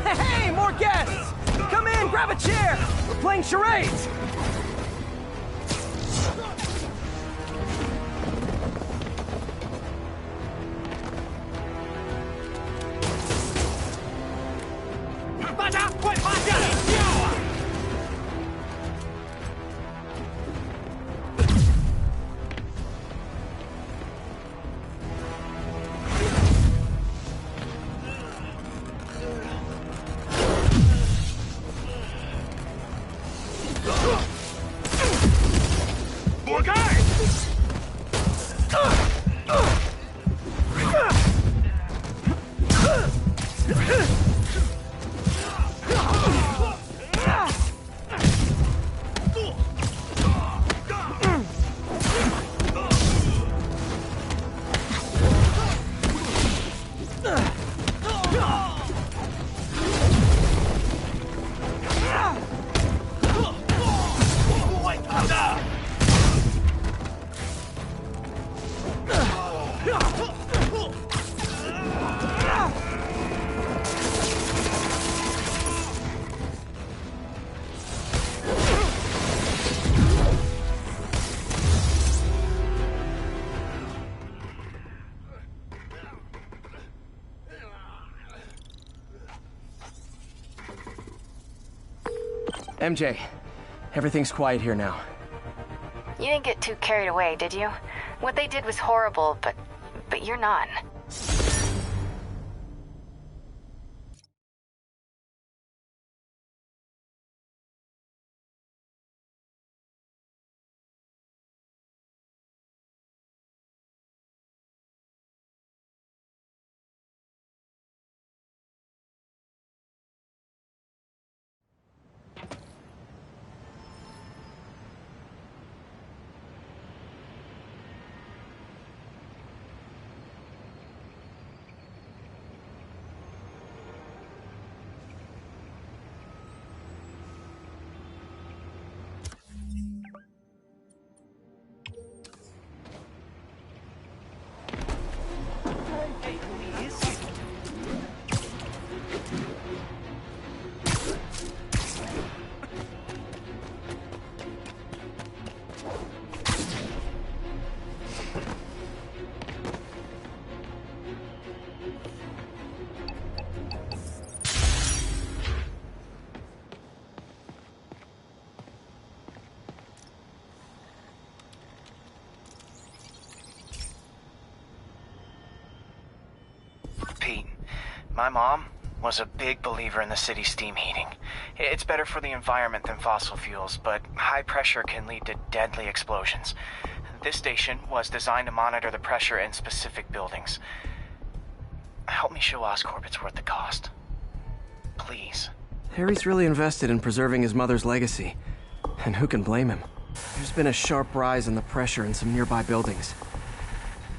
Hey, more guests! Come in, grab a chair! We're playing charades! MJ, everything's quiet here now. You didn't get too carried away, did you? What they did was horrible, but you're not. Pete, my mom was a big believer in the city's steam heating. It's better for the environment than fossil fuels, but high pressure can lead to deadly explosions. This station was designed to monitor the pressure in specific buildings. Help me show Oscorp it's worth the cost. Please. Harry's really invested in preserving his mother's legacy. And who can blame him? There's been a sharp rise in the pressure in some nearby buildings.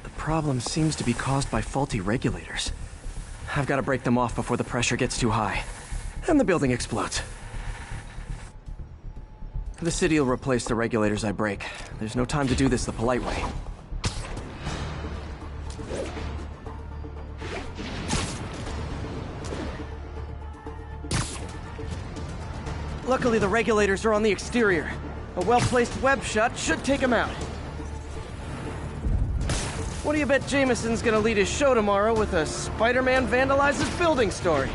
The problem seems to be caused by faulty regulators. I've got to break them off before the pressure gets too high. And the building explodes. The city will replace the regulators I break. There's no time to do this the polite way. Luckily, the regulators are on the exterior. A well-placed web shot should take them out. What do you bet Jameson's gonna lead his show tomorrow with a Spider-Man vandalizes building story?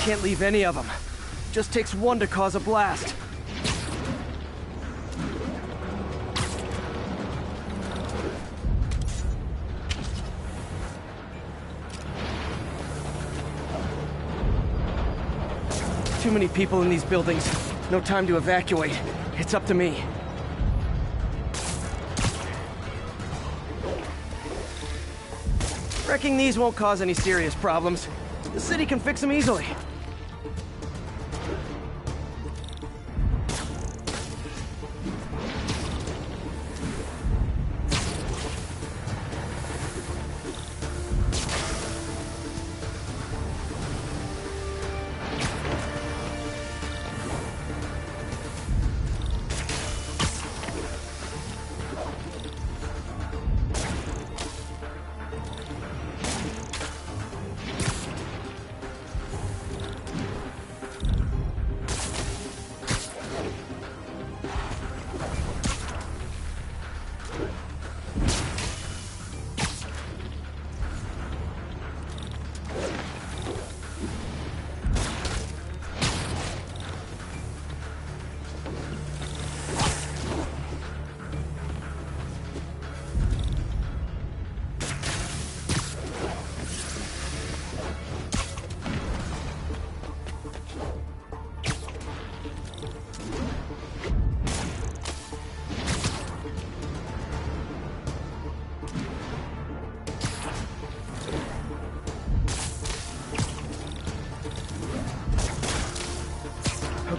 Can't leave any of them. Just takes one to cause a blast. Too many people in these buildings. No time to evacuate. It's up to me. Wrecking these won't cause any serious problems. The city can fix them easily.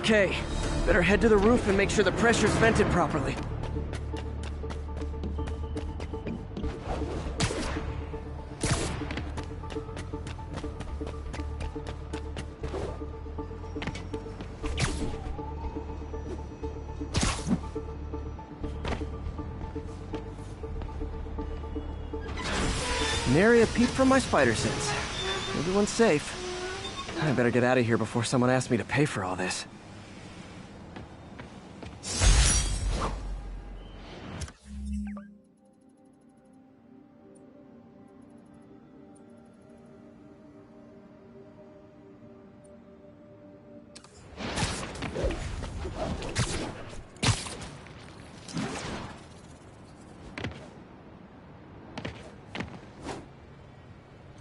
Okay, better head to the roof and make sure the pressure's vented properly. Nary a peep from my spider sense. Everyone's safe. I better get out of here before someone asks me to pay for all this.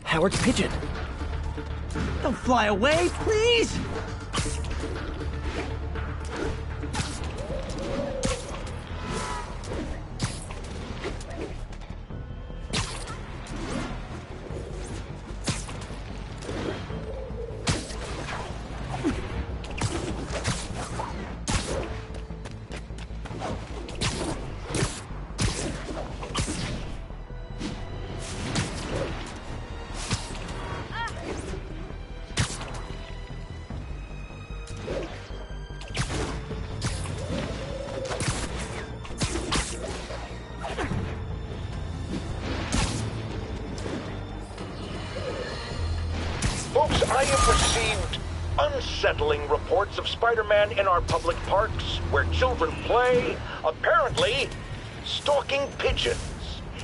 Howard's pigeon. Don't fly away, please! Folks, I have received unsettling reports of Spider-Man in our public parks, where children play, apparently stalking pigeons.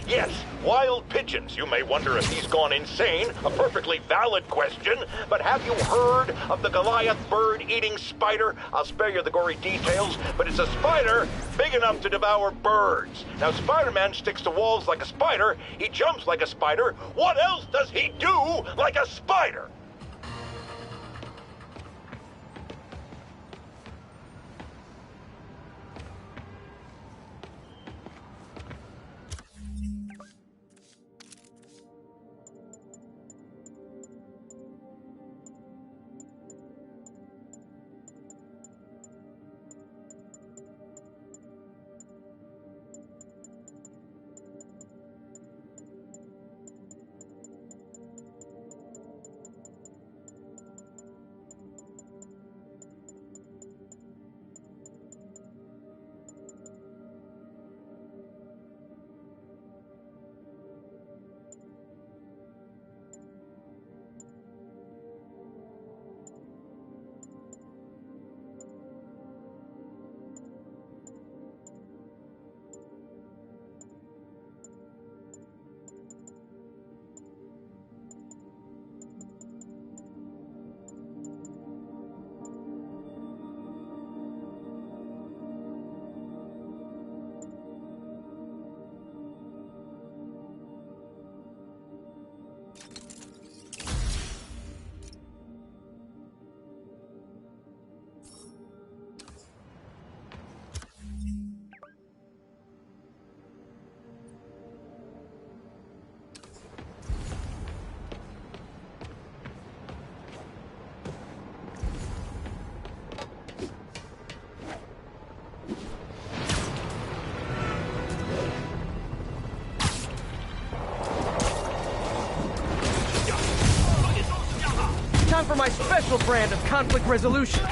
Yes, wild pigeons. You may wonder if he's gone insane. A perfectly valid question. But have you heard of the Goliath bird-eating spider? I'll spare you the gory details, but it's a spider big enough to devour birds. Now, Spider-Man sticks to walls like a spider. He jumps like a spider. What else does he do like a spider? my special brand of conflict resolution.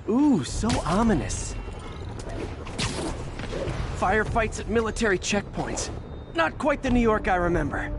Ooh, so ominous. Firefights at military checkpoints. Not quite the New York I remember.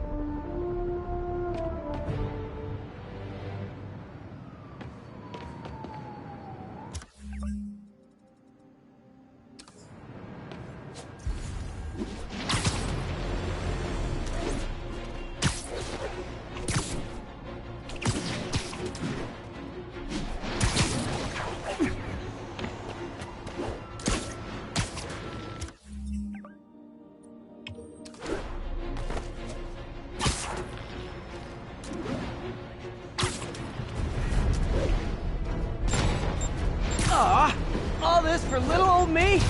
Aw, all this for little old me?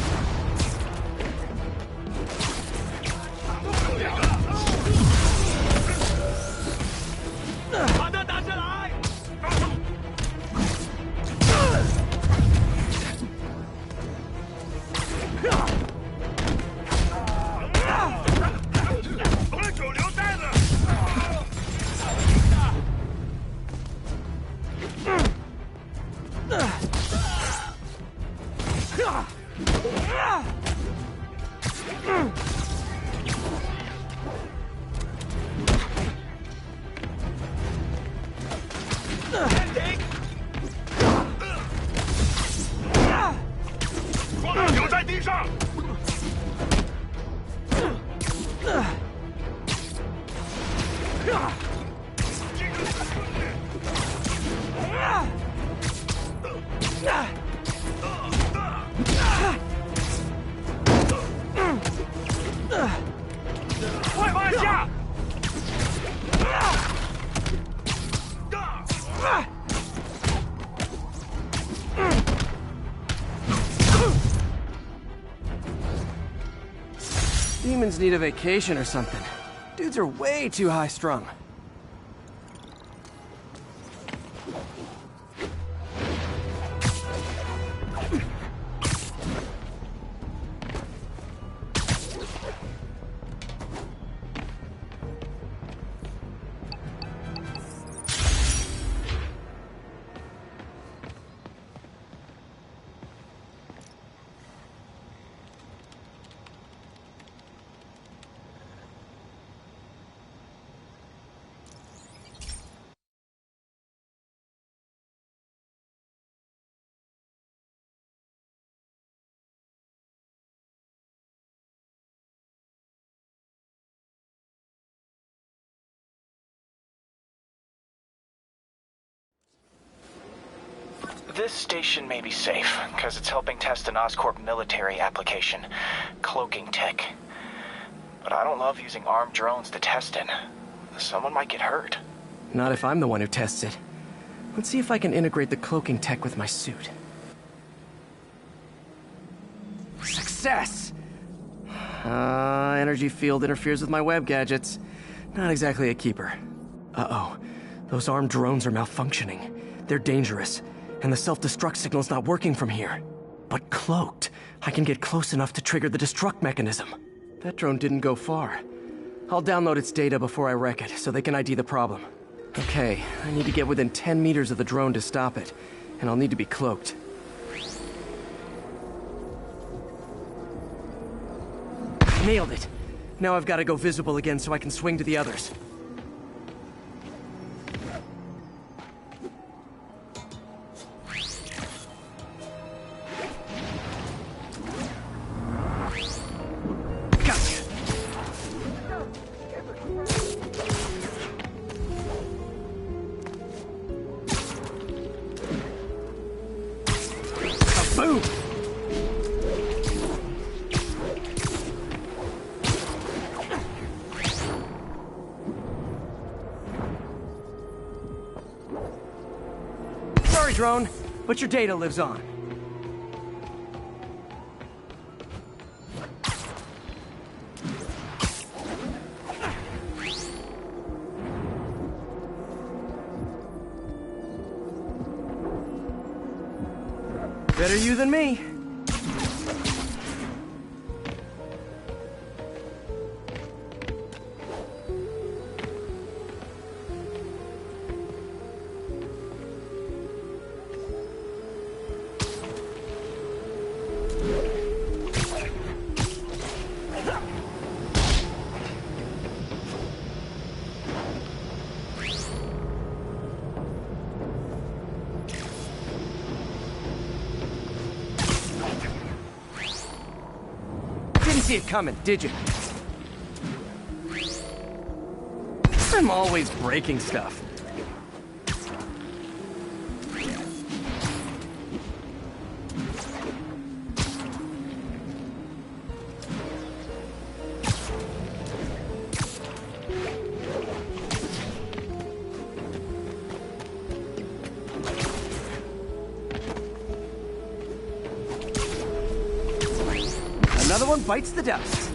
Demons need a vacation or something. Dudes are way too high-strung. This station may be safe, because it's helping test an Oscorp military application, cloaking tech. But I don't love using armed drones to test it. Someone might get hurt. Not if I'm the one who tests it. Let's see if I can integrate the cloaking tech with my suit. Success! Energy field interferes with my web gadgets. Not exactly a keeper. Uh-oh. Those armed drones are malfunctioning. They're dangerous. And the self-destruct signal's not working from here. But cloaked, I can get close enough to trigger the destruct mechanism. That drone didn't go far. I'll download its data before I wreck it, so they can ID the problem. Okay, I need to get within 10 meters of the drone to stop it, and I'll need to be cloaked. Nailed it! Now I've got to go visible again so I can swing to the others. drone, but your data lives on. Better you than me. Didn't see it coming, did you? I'm always breaking stuff. Another one bites the dust.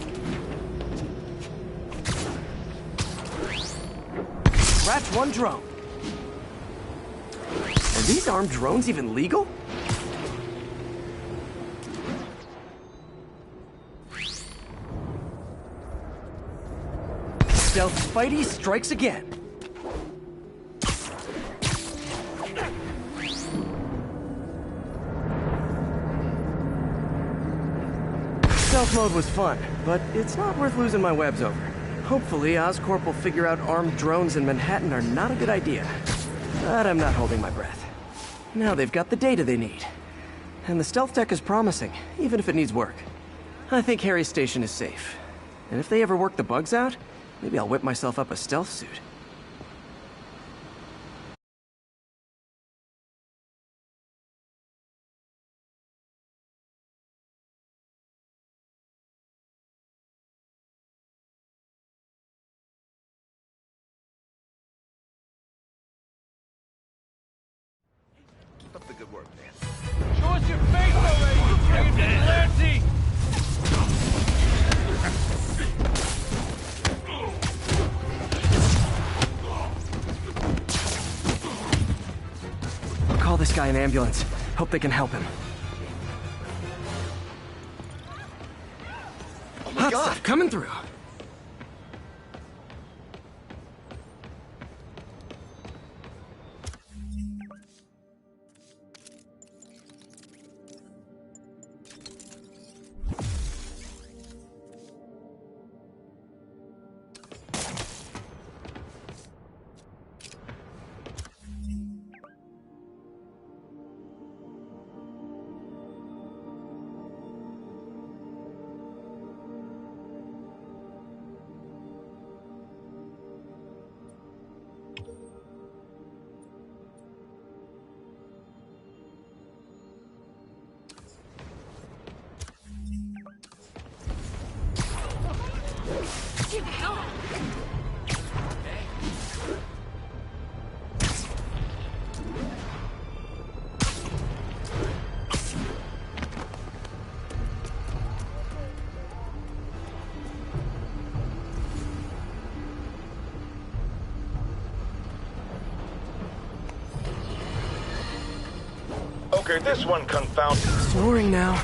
Scratch one drone. Are these armed drones even legal? Stealth Spidey strikes again. Stealth mode was fun, but it's not worth losing my webs over. Hopefully, Oscorp will figure out armed drones in Manhattan are not a good idea. But I'm not holding my breath. Now they've got the data they need. And the stealth tech is promising, even if it needs work. I think Harry's station is safe. And if they ever work the bugs out, maybe I'll whip myself up a stealth suit. Keep up the good work, man. Show us your face already, you vigilante! I'll call this guy an ambulance. Hope they can help him. Oh my Hot God! stuff coming through. Get the hell out. Okay, this one confounded. Snoring now.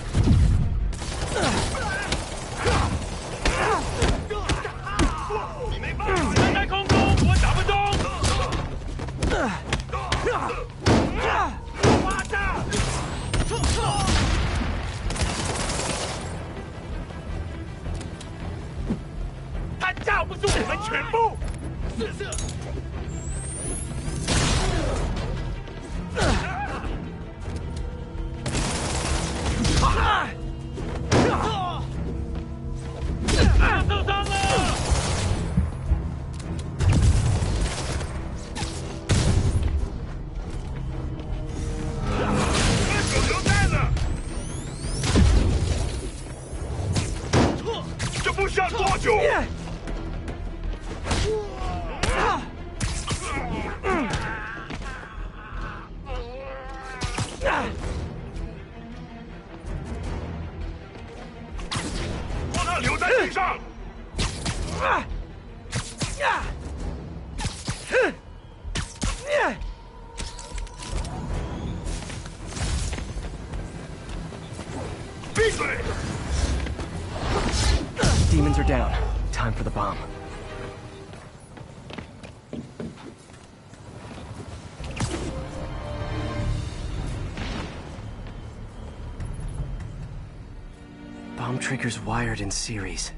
他留在地上！闭嘴！ Demons are down. Time for the bomb. Bomb triggers wired in series.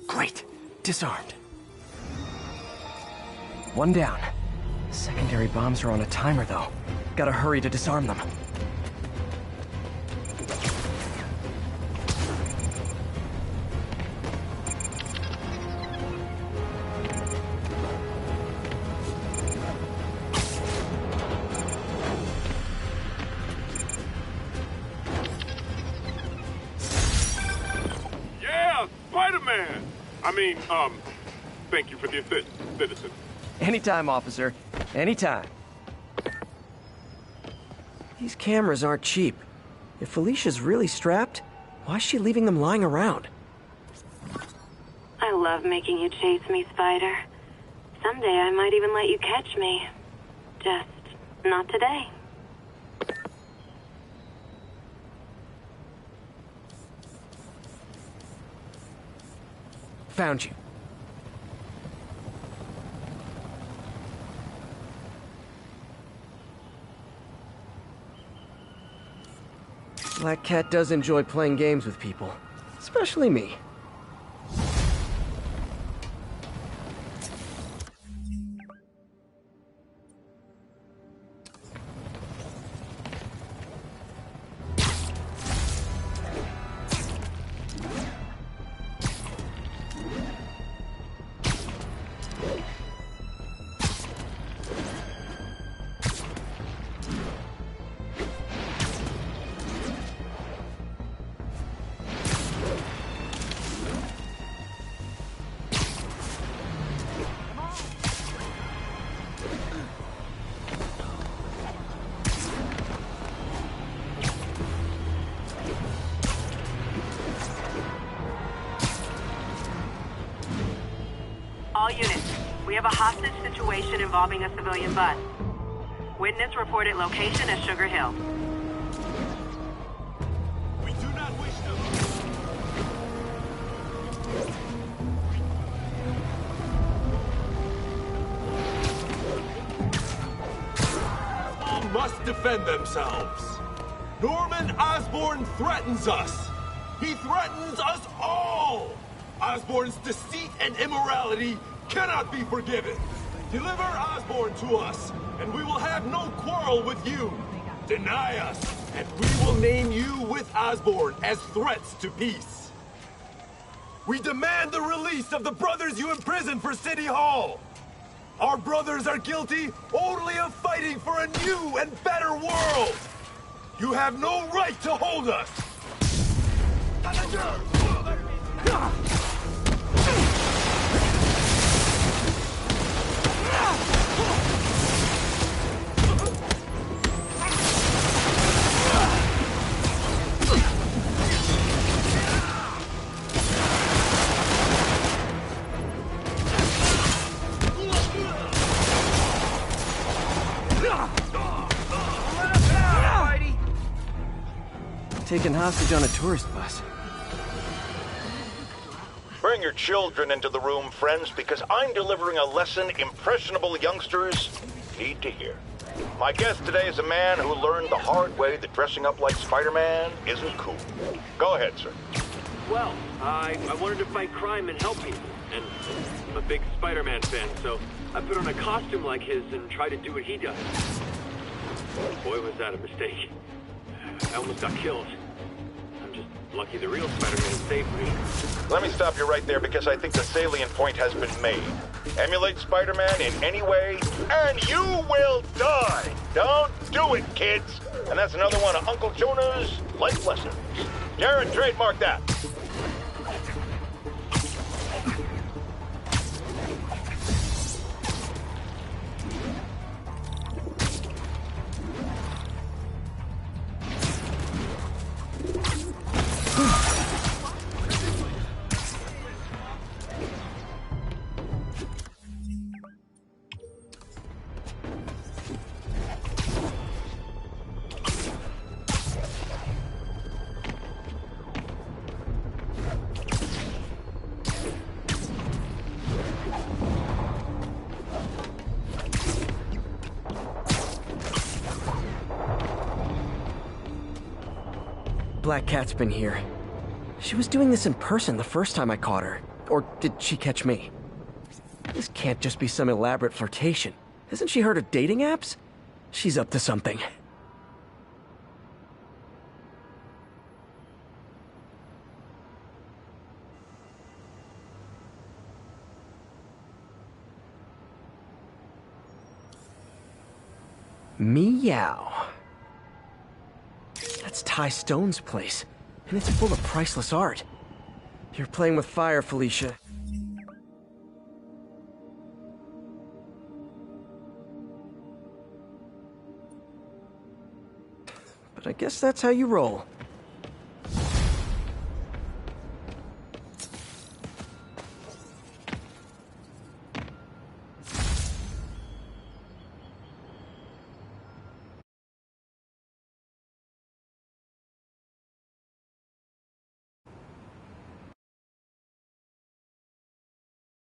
Great. Disarmed. One down. Secondary bombs are on a timer, though. Gotta hurry to disarm them. Yeah, Spider-Man! Thank you for the assist, citizen. Anytime, officer. Anytime. These cameras aren't cheap. If Felicia's really strapped, why is she leaving them lying around? I love making you chase me, Spider. Someday I might even let you catch me. Just not today. Found you. Black Cat does enjoy playing games with people. Especially me. All units, we have a hostage situation involving a civilian bus. Witness reported location as Sugar Hill. We do not wish them. All must defend themselves. Norman Osborn threatens us. He threatens us all. Osborn's deceit and immorality cannot be forgiven. Deliver Osborn to us, and we will have no quarrel with you. Deny us, and we will name you with Osborn as threats to peace. We demand the release of the brothers you imprisoned for City Hall. Our brothers are guilty only of fighting for a new and better world! You have no right to hold us! Taken hostage on a tourist bus. Bring your children into the room, friends, because I'm delivering a lesson impressionable youngsters need to hear. My guest today is a man who learned the hard way that dressing up like Spider-Man isn't cool. Go ahead, sir. Well, I wanted to fight crime and help people, and I'm a big Spider-Man fan, so I put on a costume like his and tried to do what he does. Boy, was that a mistake. I almost got killed. I'm just lucky the real Spider-Man saved me. Let me stop you right there because I think the salient point has been made. Emulate Spider-Man in any way, and you will die! Don't do it, kids! And that's another one of Uncle Jonah's life lessons. Jared, trademark that. Black Cat's been here. She was doing this in person the first time I caught her. Or did she catch me? This can't just be some elaborate flirtation. Hasn't she heard of dating apps? She's up to something. Meow. That's Ty Stone's place, and it's full of priceless art. You're playing with fire, Felicia. But I guess that's how you roll.